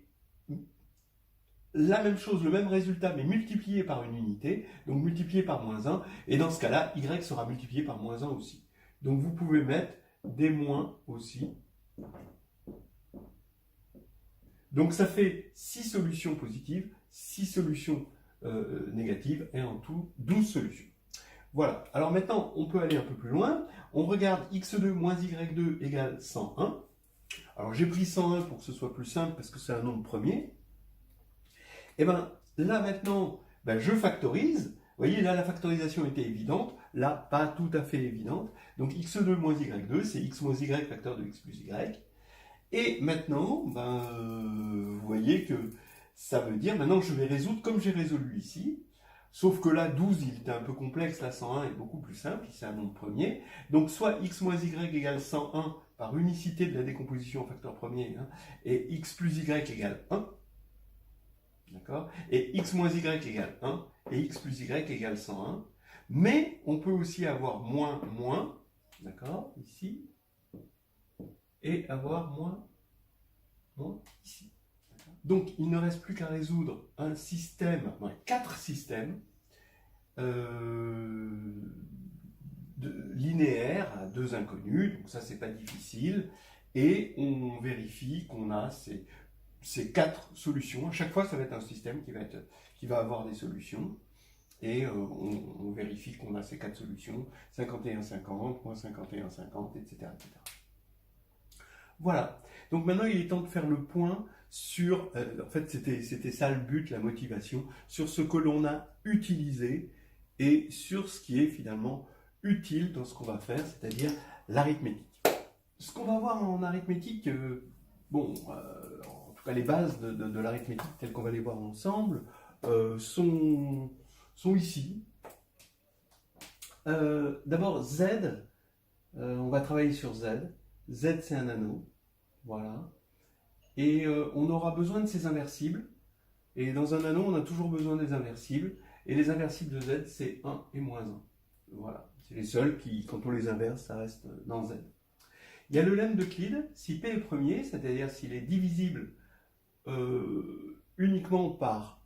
la même chose, le même résultat, mais multiplié par une unité, donc multiplié par moins 1, et dans ce cas-là, y sera multiplié par moins 1 aussi. Donc vous pouvez mettre des moins aussi. Donc ça fait 6 solutions positives, 6 solutions négatives, et en tout 12 solutions. Voilà, alors maintenant, on peut aller un peu plus loin. On regarde x2 moins y2 égale 101. Alors j'ai pris 101 pour que ce soit plus simple, parce que c'est un nombre premier. Et bien là maintenant, je factorise. Vous voyez, là la factorisation était évidente, là pas tout à fait évidente. Donc x2 moins y2, c'est x moins y facteur de x plus y. Et maintenant, vous voyez que ça veut dire, maintenant je vais résoudre comme j'ai résolu ici. Sauf que là, 12, il était un peu complexe, là 101 est beaucoup plus simple, c'est un nombre premier. Donc soit x moins y égale 101 par unicité de la décomposition en facteur premier, hein, et x plus y égale 1. D'accord? Et x moins y égale 1, et x plus y égale 101. Mais on peut aussi avoir moins, moins, d'accord, ici, et avoir moins, moins, ici. Donc, il ne reste plus qu'à résoudre un système, 4 systèmes linéaires à 2 inconnus. Donc ça, c'est pas difficile. Et on vérifie qu'on a ces 4 solutions. À chaque fois, ça va être un système qui va avoir des solutions. Et on vérifie qu'on a ces 4 solutions, 51, 50, moins 51, 50, etc., etc. Voilà. Donc maintenant, il est temps de faire le point sur, en fait, c'était ça le but, la motivation, sur ce que l'on a utilisé et sur ce qui est finalement utile dans ce qu'on va faire, c'est-à-dire l'arithmétique. Ce qu'on va voir en arithmétique, en tout cas les bases de l'arithmétique telles qu'on va les voir ensemble, sont ici. D'abord Z, on va travailler sur Z. Z c'est un anneau, voilà. Et on aura besoin de ces inversibles. Et dans un anneau, on a toujours besoin des inversibles. Et les inversibles de Z, c'est 1 et moins 1. Voilà. C'est les seuls qui, quand on les inverse, ça reste dans Z. Il y a le lemme d'Euclide. Si P est premier, c'est-à-dire s'il est divisible uniquement par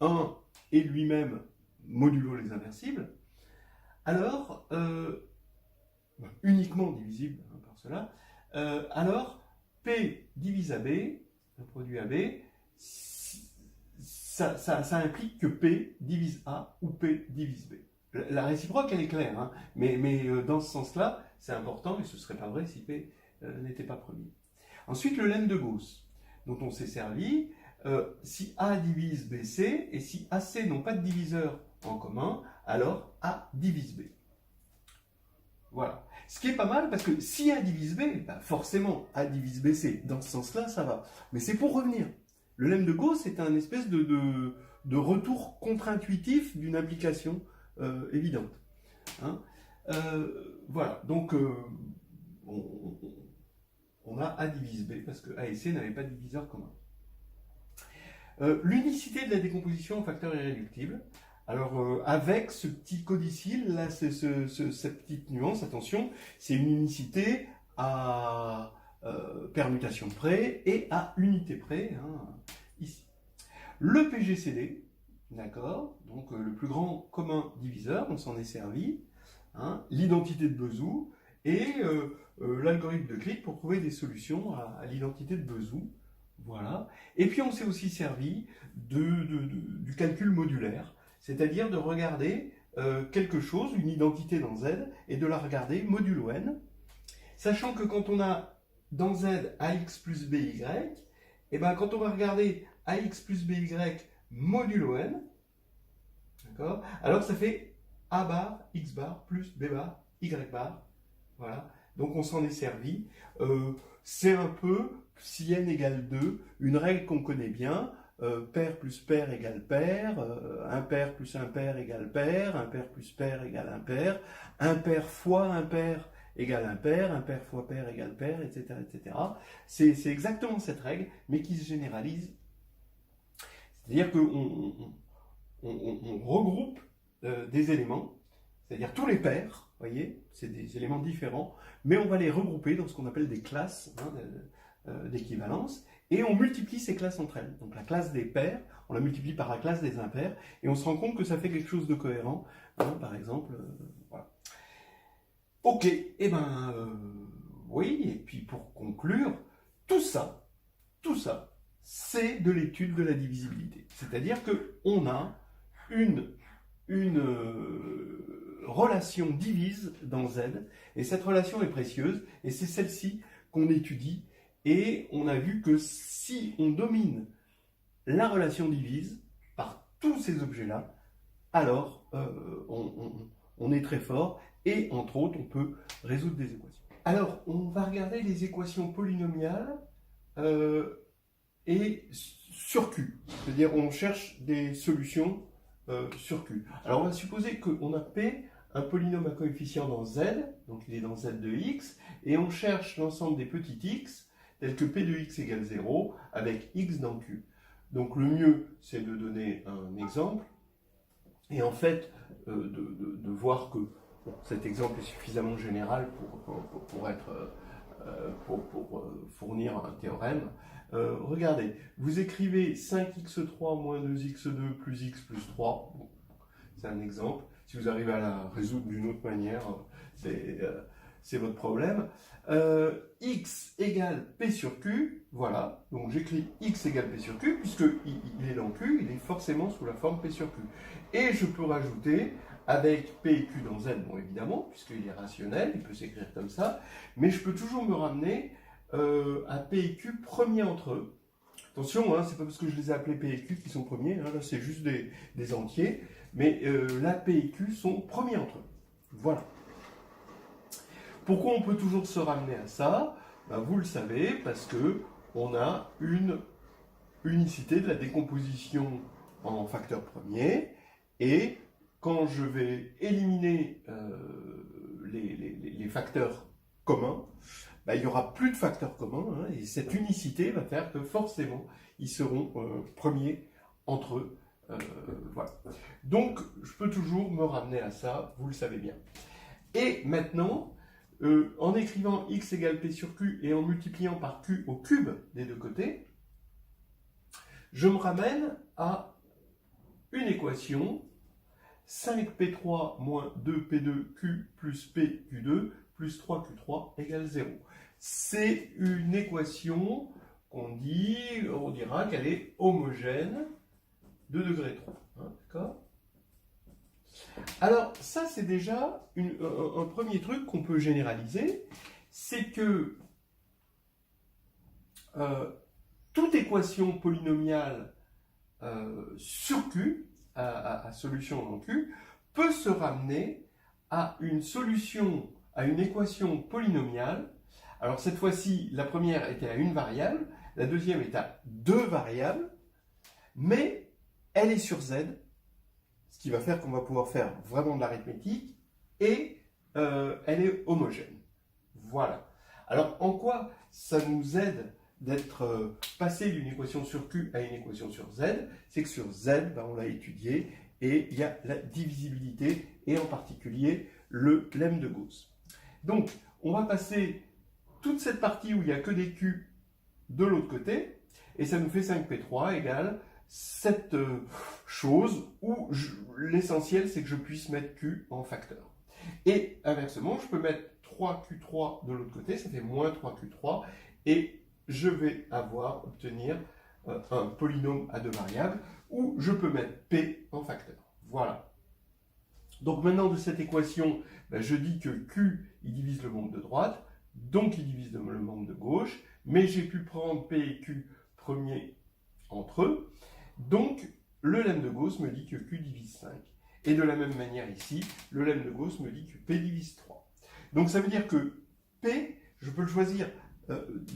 1 et lui-même modulo les inversibles, alors, uniquement divisible par cela, alors P divise AB, un produit AB, ça implique que P divise A ou P divise B. La réciproque, elle est claire, hein, mais dans ce sens-là, c'est important, et ce ne serait pas vrai si P n'était pas premier. Ensuite, le lemme de Gauss, dont on s'est servi, si A divise BC, et si AC n'ont pas de diviseur en commun, alors A divise B. Voilà. Ce qui est pas mal, parce que si A divise B, bah forcément A divise BC. Dans ce sens-là, ça va. Mais c'est pour revenir. Le lemme de Gauss est un espèce de retour contre-intuitif d'une application évidente. Hein, voilà. Donc, on a A divise B, parce que A et C n'avaient pas de diviseur commun. L'unicité de la décomposition en facteurs irréductibles. Alors, avec ce petit codicile, là, cette petite nuance, attention, c'est une unicité à permutation près et à unité près, hein, ici. Le PGCD, d'accord, donc le plus grand commun diviseur, on s'en est servi, hein, l'identité de Bezout et l'algorithme de Clique pour trouver des solutions à l'identité de Bezout. Voilà. Et puis on s'est aussi servi du calcul modulaire, c'est-à-dire de regarder quelque chose, une identité dans Z, et de la regarder modulo n, sachant que quand on a dans Z AX plus BY, et ben quand on va regarder AX plus BY modulo n, d'accord, alors ça fait A bar, X bar, plus B bar, Y bar, voilà, donc on s'en est servi. C'est un peu, si n égale 2, une règle qu'on connaît bien, pair plus pair égale pair, impair plus impair égale pair, impair plus pair égale impair fois impair égale impair fois pair égale pair, etc. etc. C'est exactement cette règle, mais qui se généralise. C'est-à-dire qu'on on regroupe des éléments, c'est-à-dire tous les pairs, vous voyez, c'est des éléments différents, mais on va les regrouper dans ce qu'on appelle des classes, hein, d'équivalence, et on multiplie ces classes entre elles. Donc la classe des pairs, on la multiplie par la classe des impairs, et on se rend compte que ça fait quelque chose de cohérent, hein, par exemple, voilà. Ok, et ben oui, et puis pour conclure, tout ça, c'est de l'étude de la divisibilité. C'est-à-dire qu'on a une relation divise dans Z, et cette relation est précieuse, et c'est celle-ci qu'on étudie, et on a vu que si on domine la relation divise par tous ces objets-là, alors on est très fort, et entre autres, on peut résoudre des équations. Alors, on va regarder les équations polynomiales et sur Q, c'est-à-dire on cherche des solutions sur Q. Alors on va supposer qu'on a P, un polynôme à coefficient dans Z, donc il est dans Z de x, et on cherche l'ensemble des petits x, tels que P de x égale 0, avec x dans Q. Donc le mieux, c'est de donner un exemple, et en fait, de voir que cet exemple est suffisamment général pour fournir un théorème. Regardez, vous écrivez 5x3 moins 2x2 plus x plus 3. Bon, c'est un exemple. Si vous arrivez à la résoudre d'une autre manière, c'est votre problème. X égale P sur Q. Voilà. Donc j'écris x égale P sur Q, puisqu'il est dans Q, il est forcément sous la forme P sur Q. Et je peux rajouter avec P et Q dans Z, bon évidemment, puisqu'il est rationnel, il peut s'écrire comme ça, mais je peux toujours me ramener à P et Q premiers entre eux. Attention, hein, c'est pas parce que je les ai appelés P et Q qui sont premiers, hein, là c'est juste des entiers, mais là P et Q sont premiers entre eux. Voilà. Pourquoi on peut toujours se ramener à ça? Ben, vous le savez, parce que on a une unicité de la décomposition en facteurs premiers, et quand je vais éliminer les facteurs communs, il n'y aura plus de facteurs communs, hein, et cette unicité va faire que forcément, ils seront premiers entre eux. Voilà. Donc, je peux toujours me ramener à ça, vous le savez bien. Et maintenant, en écrivant x égale p sur q et en multipliant par q au cube des deux côtés, je me ramène à une équation 5p3 moins 2p2q plus pq2 plus 3q3 égale 0. C'est une équation on dira qu'elle est homogène de degré 3. Hein, d'accord ? Alors, ça, c'est déjà un premier truc qu'on peut généraliser, c'est que toute équation polynomiale sur Q, à solution en Q, peut se ramener à une solution, à une équation polynomiale. Alors, cette fois-ci, la première était à une variable, la deuxième est à deux variables, mais elle est sur Z, ce qui va faire qu'on va pouvoir faire vraiment de l'arithmétique, et elle est homogène. Voilà. Alors, en quoi ça nous aide d'être passé d'une équation sur Q à une équation sur Z? C'est que sur Z, on l'a étudié, et il y a la divisibilité, et en particulier le lemme de Gauss. Donc, on va passer toute cette partie où il n'y a que des Q de l'autre côté, et ça nous fait 5p3 égale cette chose où l'essentiel c'est que je puisse mettre Q en facteur. Et inversement, je peux mettre 3Q3 de l'autre côté, ça fait moins 3Q3, et je vais obtenir un polynôme à deux variables où je peux mettre P en facteur. Voilà. Donc maintenant de cette équation, je dis que Q il divise le membre de droite, donc il divise le membre de gauche, mais j'ai pu prendre P et Q premiers entre eux. Donc, le lemme de Gauss me dit que Q divise 5. Et de la même manière ici, le lemme de Gauss me dit que P divise 3. Donc, ça veut dire que P, je peux le choisir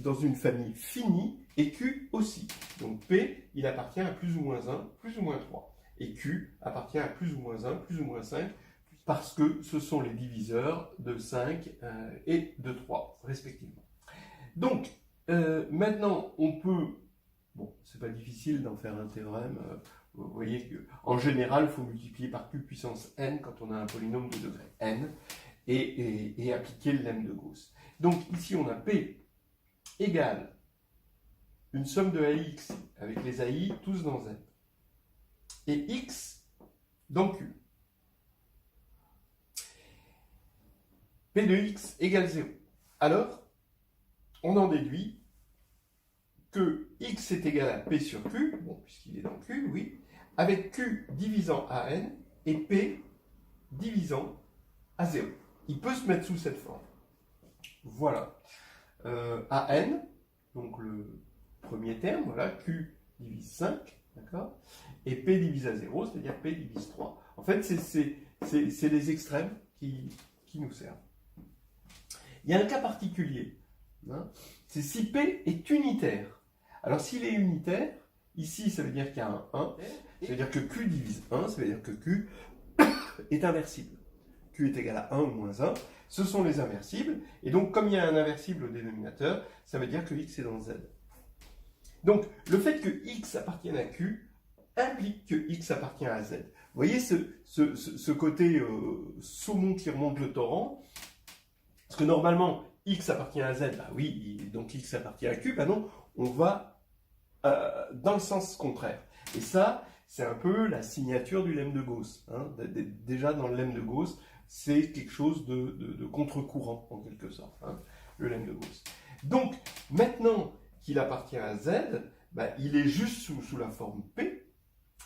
dans une famille finie, et Q aussi. Donc, P, il appartient à plus ou moins 1, plus ou moins 3. Et Q appartient à plus ou moins 1, plus ou moins 5, parce que ce sont les diviseurs de 5 et de 3, respectivement. Donc, maintenant, on peut... Bon, c'est pas difficile d'en faire un théorème. Vous voyez qu'en général, il faut multiplier par Q puissance n quand on a un polynôme de degré n et appliquer le lemme de Gauss. Donc ici, on a P égale une somme de AX avec les AI tous dans Z et X dans Q. P de X égale 0. Alors, on en déduit que x est égal à P sur Q, bon, puisqu'il est dans Q, oui, avec Q divisant à n et P divisant à 0. Il peut se mettre sous cette forme. Voilà. À n, donc le premier terme, voilà, Q divise 5, d'accord, et P divise à 0, c'est-à-dire P divise 3. En fait, c'est les extrêmes qui nous servent. Il y a un cas particulier, hein, c'est si P est unitaire. Alors, s'il est unitaire, ici, ça veut dire qu'il y a un 1, ça veut dire que Q divise 1, ça veut dire que Q est inversible. Q est égal à 1 ou moins 1, ce sont les inversibles, et donc, comme il y a un inversible au dénominateur, ça veut dire que X est dans Z. Donc, le fait que X appartienne à Q implique que X appartient à Z. Vous voyez ce côté saumon qui remonte le torrent, parce que normalement, X appartient à Z, bah oui, donc X appartient à Q, bah non, on va dans le sens contraire. Et ça, c'est un peu la signature du lemme de Gauss. Hein. Déjà, dans le lemme de Gauss, c'est quelque chose de contre-courant, en quelque sorte, hein, le lemme de Gauss. Donc, maintenant qu'il appartient à Z, bah, il est juste sous la forme P,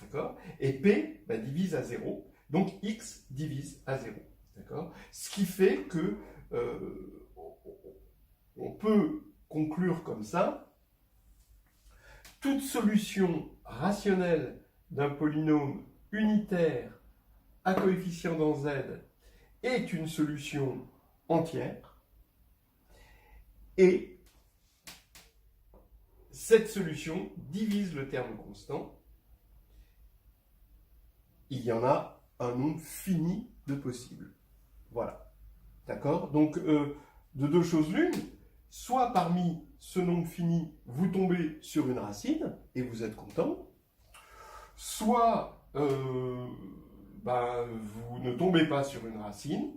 d'accord ? Et P divise à 0, donc X divise à 0, d'accord ? Ce qui fait que on peut conclure comme ça: toute solution rationnelle d'un polynôme unitaire à coefficient dans Z est une solution entière, et cette solution divise le terme constant. Il y en a un nombre fini de possibles. Voilà. D'accord ? Donc, de deux choses l'une, soit parmi ce nombre fini, vous tombez sur une racine et vous êtes content, soit vous ne tombez pas sur une racine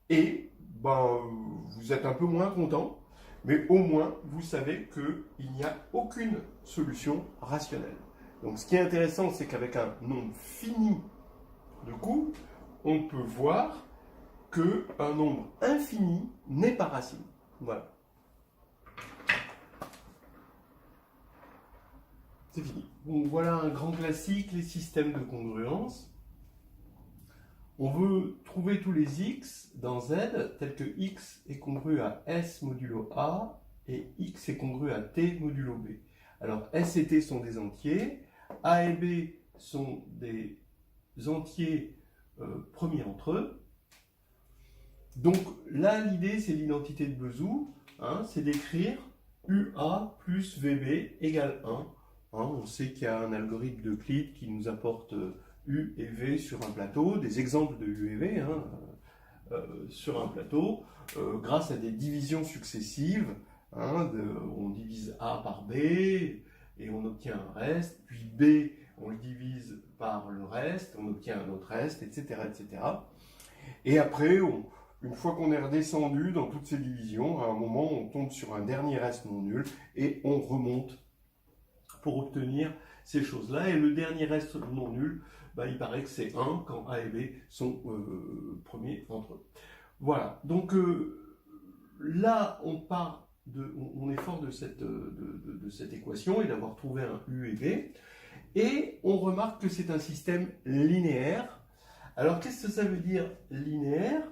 et vous êtes un peu moins content, mais au moins vous savez qu'il n'y a aucune solution rationnelle. Donc ce qui est intéressant, c'est qu'avec un nombre fini de coups, on peut voir qu'un nombre infini n'est pas racine. Voilà. C'est fini. Bon, voilà un grand classique, les systèmes de congruence. On veut trouver tous les x dans Z, tels que x est congru à S modulo A et x est congru à T modulo B. Alors S et T sont des entiers, A et B sont des entiers premiers entre eux. Donc là, l'idée, c'est l'identité de Bezout, hein, c'est d'écrire UA plus VB égale 1. Hein, on sait qu'il y a un algorithme d'Euclide qui nous apporte U et V sur un plateau, des exemples de U et V hein, sur un plateau, grâce à des divisions successives. Hein, on divise A par B et on obtient un reste, puis B, on le divise par le reste, on obtient un autre reste, etc. etc. Et après, une fois qu'on est redescendu dans toutes ces divisions, à un moment, on tombe sur un dernier reste non nul et on remonte pour obtenir ces choses-là. Et le dernier reste non nul, il paraît que c'est 1 quand A et B sont premiers entre eux. Voilà. Donc là, on est fort de cette équation et d'avoir trouvé un U et V. Et on remarque que c'est un système linéaire. Alors, qu'est-ce que ça veut dire linéaire ?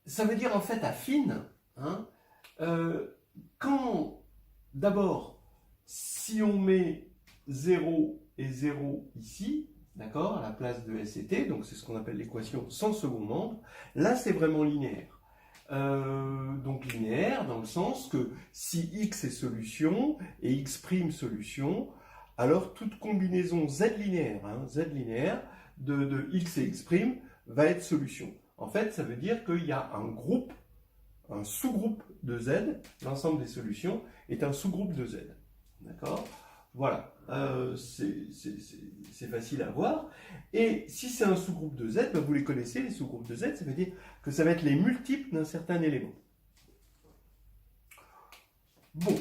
Ça veut dire en fait affine. Hein, quand, d'abord, si on met 0 et 0 ici, d'accord, à la place de S et T, donc c'est ce qu'on appelle l'équation sans second membre, là c'est vraiment linéaire. Donc linéaire dans le sens que si x est solution et x' solution, alors toute combinaison z linéaire, de x et x' va être solution. En fait, ça veut dire qu'il y a un sous-groupe de z, l'ensemble des solutions est un sous-groupe de z. D'accord ? Voilà, c'est facile à voir. Et si c'est un sous-groupe de z, vous les connaissez, les sous-groupes de z, ça veut dire que ça va être les multiples d'un certain élément. Bon,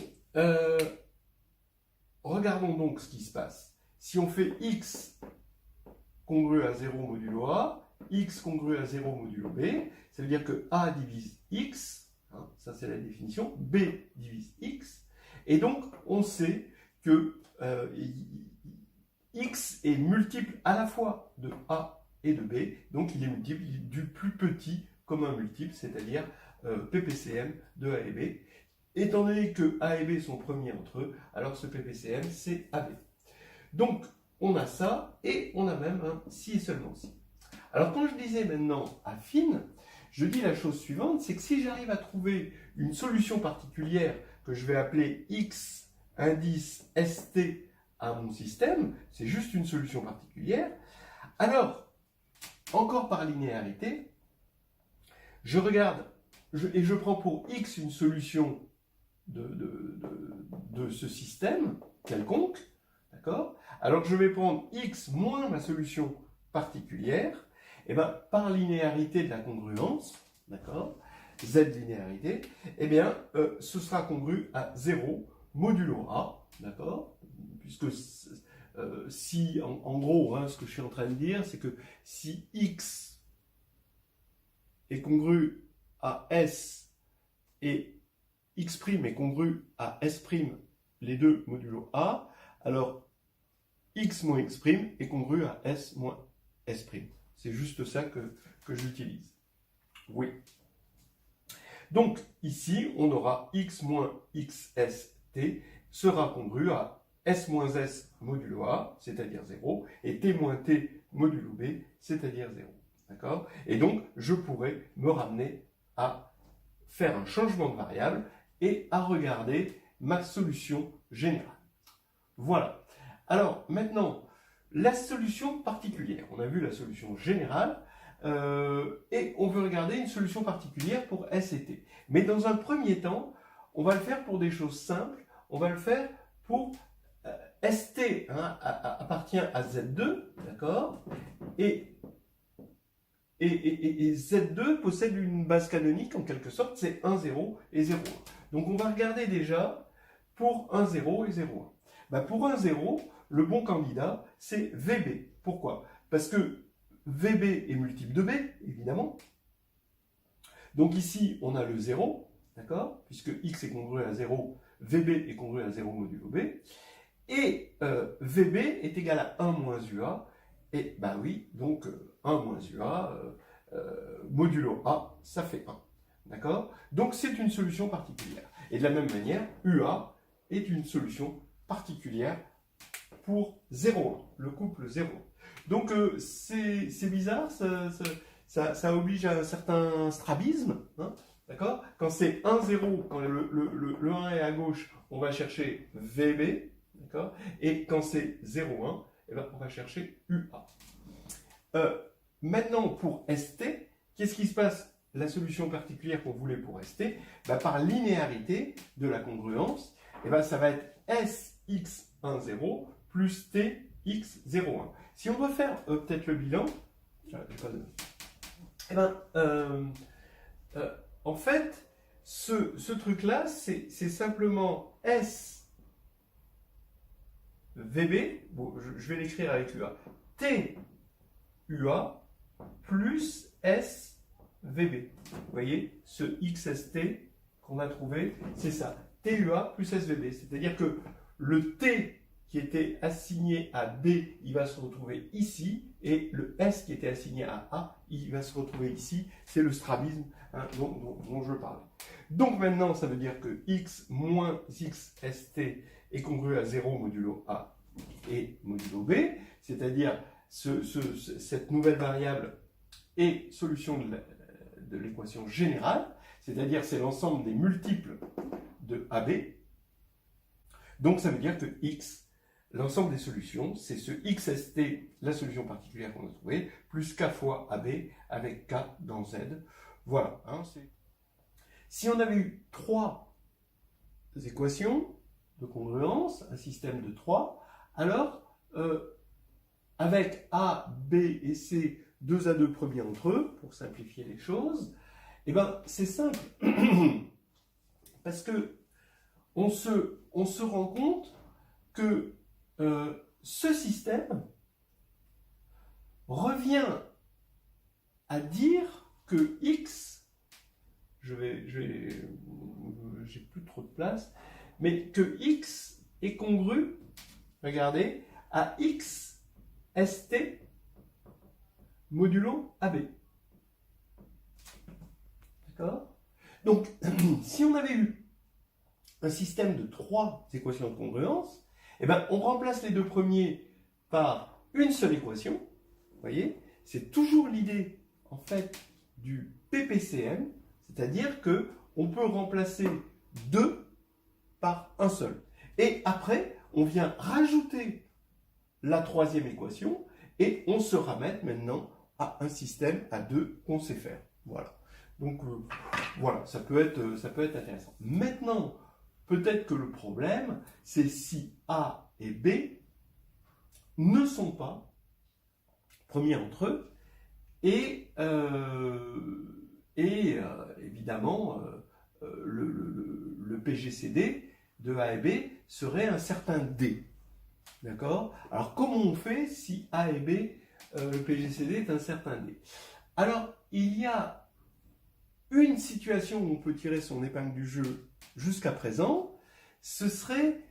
regardons donc ce qui se passe. Si on fait x congru à 0 modulo A, x congru à 0 modulo B, ça veut dire que A divise x, hein, ça c'est la définition, B divise x, et donc on sait que x est multiple à la fois de A et de B, donc il est multiple du plus petit commun multiple, c'est-à-dire PPCM de A et B. Étant donné que A et B sont premiers entre eux, alors ce PPCM c'est AB. Donc on a ça, et on a même un si et seulement si. Alors quand je disais maintenant affine, je dis la chose suivante, c'est que si j'arrive à trouver une solution particulière que je vais appeler x indice ST à mon système, c'est juste une solution particulière, alors, encore par linéarité, je regarde, et je prends pour x une solution de ce système quelconque, d'accord ? Alors je vais prendre x moins ma solution particulière, et bien par linéarité de la congruence, d'accord, z linéarité, et bien ce sera congru à 0 modulo A, d'accord, puisque si, en gros, hein, ce que je suis en train de dire, c'est que si x est congru à S et x' est congru à S', les deux modulo A, alors x moins x' est congru à S moins S'. C'est juste ça que j'utilise. Oui. Donc, ici, on aura x moins xst sera congru à S moins S modulo A, c'est-à-dire 0, et T moins T modulo B, c'est-à-dire 0. D'accord ? Et donc, je pourrais me ramener à faire un changement de variable et à regarder ma solution générale. Voilà. Alors, maintenant, la solution particulière. On a vu la solution générale. et on veut regarder une solution particulière pour S et T. Mais dans un premier temps, on va le faire pour des choses simples. On va le faire pour ST appartient à Z2, d'accord, et Z2 possède une base canonique en quelque sorte, c'est 1, 0 et 0, 1. Donc on va regarder déjà pour 1, 0 et 0, 1. Ben pour 1, 0, le bon candidat, c'est VB. Pourquoi? Parce que VB est multiple de B, évidemment. Donc ici, on a le 0, d'accord? Puisque X est congru à 0, VB est congru à 0 modulo B. Et VB est égal à 1 moins UA. Et bah oui, donc 1 moins UA modulo A, ça fait 1. D'accord? Donc c'est une solution particulière. Et de la même manière, UA est une solution particulière pour 0,1, le couple 0. Donc c'est bizarre, ça oblige à un certain strabisme, hein, d'accord? Quand c'est 1, 0, quand le 1 est à gauche, on va chercher VB, d'accord? Et quand c'est 0, 1, eh ben, on va chercher UA. Maintenant, pour ST, qu'est-ce qui se passe? La solution particulière qu'on voulait pour ST, bah, par linéarité de la congruence, eh ben, ça va être SX1, 0 plus TX01. Si on doit faire peut-être le bilan, eh ben, en fait, ce truc-là, c'est simplement SVB, bon, je vais l'écrire avec UA, TUA plus SVB. Vous voyez, ce XST qu'on a trouvé, c'est ça, TUA plus SVB. C'est-à-dire que le T qui était assigné à B, il va se retrouver ici, et le S qui était assigné à A, il va se retrouver ici. C'est le strabisme, hein, dont je parlais. Donc maintenant, ça veut dire que X moins XST est congru à 0 modulo A et modulo B, c'est-à-dire cette nouvelle variable est solution de l'équation générale, c'est-à-dire c'est l'ensemble des multiples de AB. Donc ça veut dire que X, l'ensemble des solutions, c'est ce XST, la solution particulière qu'on a trouvée, plus K fois AB avec K dans Z. Voilà. Hein, si on avait eu 3 équations de congruence, un système de 3, alors avec A, B et C, 2 à 2 premiers entre eux, pour simplifier les choses, eh ben, c'est simple. Parce que on se rend compte que ce système revient à dire que X, j'ai plus trop de place, mais que X est congru, regardez, à X ST modulo AB. D'accord? Donc, si on avait eu un système de 3 équations de congruence, eh ben, on remplace les deux premiers par une seule équation. Vous voyez, c'est toujours l'idée en fait du PPCM, c'est-à-dire que on peut remplacer 2 par un seul. Et après, on vient rajouter la troisième équation et on se ramène maintenant à un système à 2 qu'on sait faire. Voilà. Donc voilà, ça peut être intéressant. Maintenant, peut-être que le problème, c'est si A et B ne sont pas premiers entre eux, et évidemment, le PGCD de A et B serait un certain D. D'accord? Alors, comment on fait si A et B, le PGCD est un certain D? Alors, il y a une situation où on peut tirer son épingle du jeu jusqu'à présent, ce serait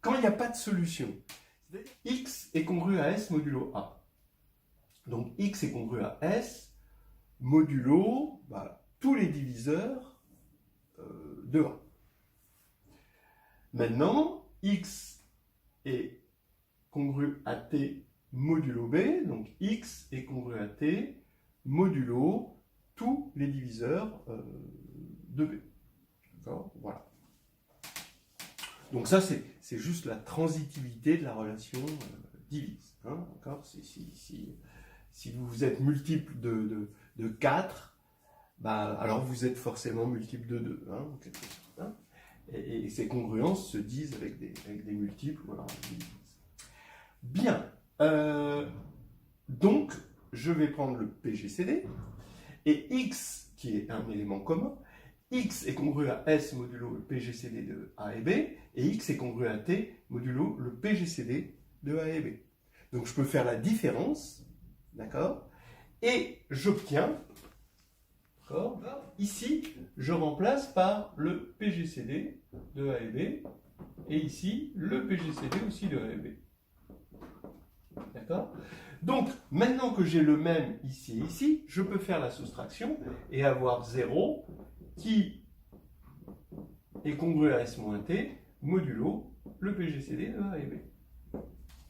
quand il n'y a pas de solution. X est congru à S modulo A. Donc X est congru à S modulo tous les diviseurs de A. Maintenant, X est congru à T modulo B, donc X est congru à T modulo tous les diviseurs de B. D'accord? Voilà. Donc ça, c'est juste la transitivité de la relation divise. Hein, d'accord? si vous êtes multiple de 4, bah, alors vous êtes forcément multiple de 2, hein, en quelque sorte, hein. Et ces congruences se disent avec des multiples. Voilà. Bien. Donc, je vais prendre le PGCD, et X, qui est un élément commun, X est congru à S modulo le PGCD de A et B, et X est congru à T modulo le PGCD de A et B. Donc je peux faire la différence, d'accord, et j'obtiens, d'accord, ici, je remplace par le PGCD de A et B, et ici, le PGCD aussi de A et B. D'accord? Donc, maintenant que j'ai le même ici et ici, je peux faire la soustraction et avoir 0 qui est congru à S-T modulo le PGCD de A et B.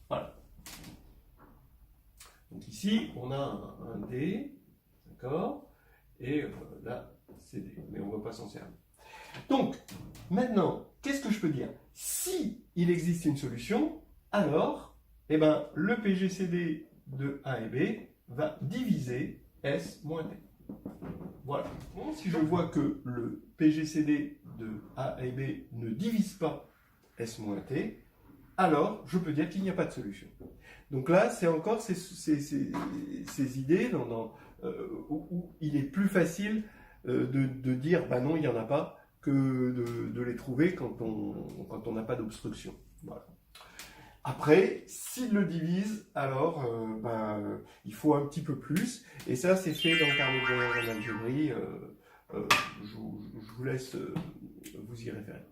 Voilà. Donc ici, on a un D, d'accord? Et là, c'est D, mais on ne va pas s'en servir. Donc, maintenant, qu'est-ce que je peux dire? Si il existe une solution, alors, eh ben, le PGCD de A et B va diviser S moins T. Voilà. Bon, si je vois que le PGCD de A et B ne divise pas S moins T, alors je peux dire qu'il n'y a pas de solution. Donc là, c'est encore ces idées où il est plus facile de dire bah non, il n'y en a pas, que de les trouver quand on n'a pas d'obstruction. Voilà. Après, s'il le divise, alors il faut un petit peu plus. Et ça, c'est fait dans le carnet de voyage en algébrie. Je vous laisse vous y référer.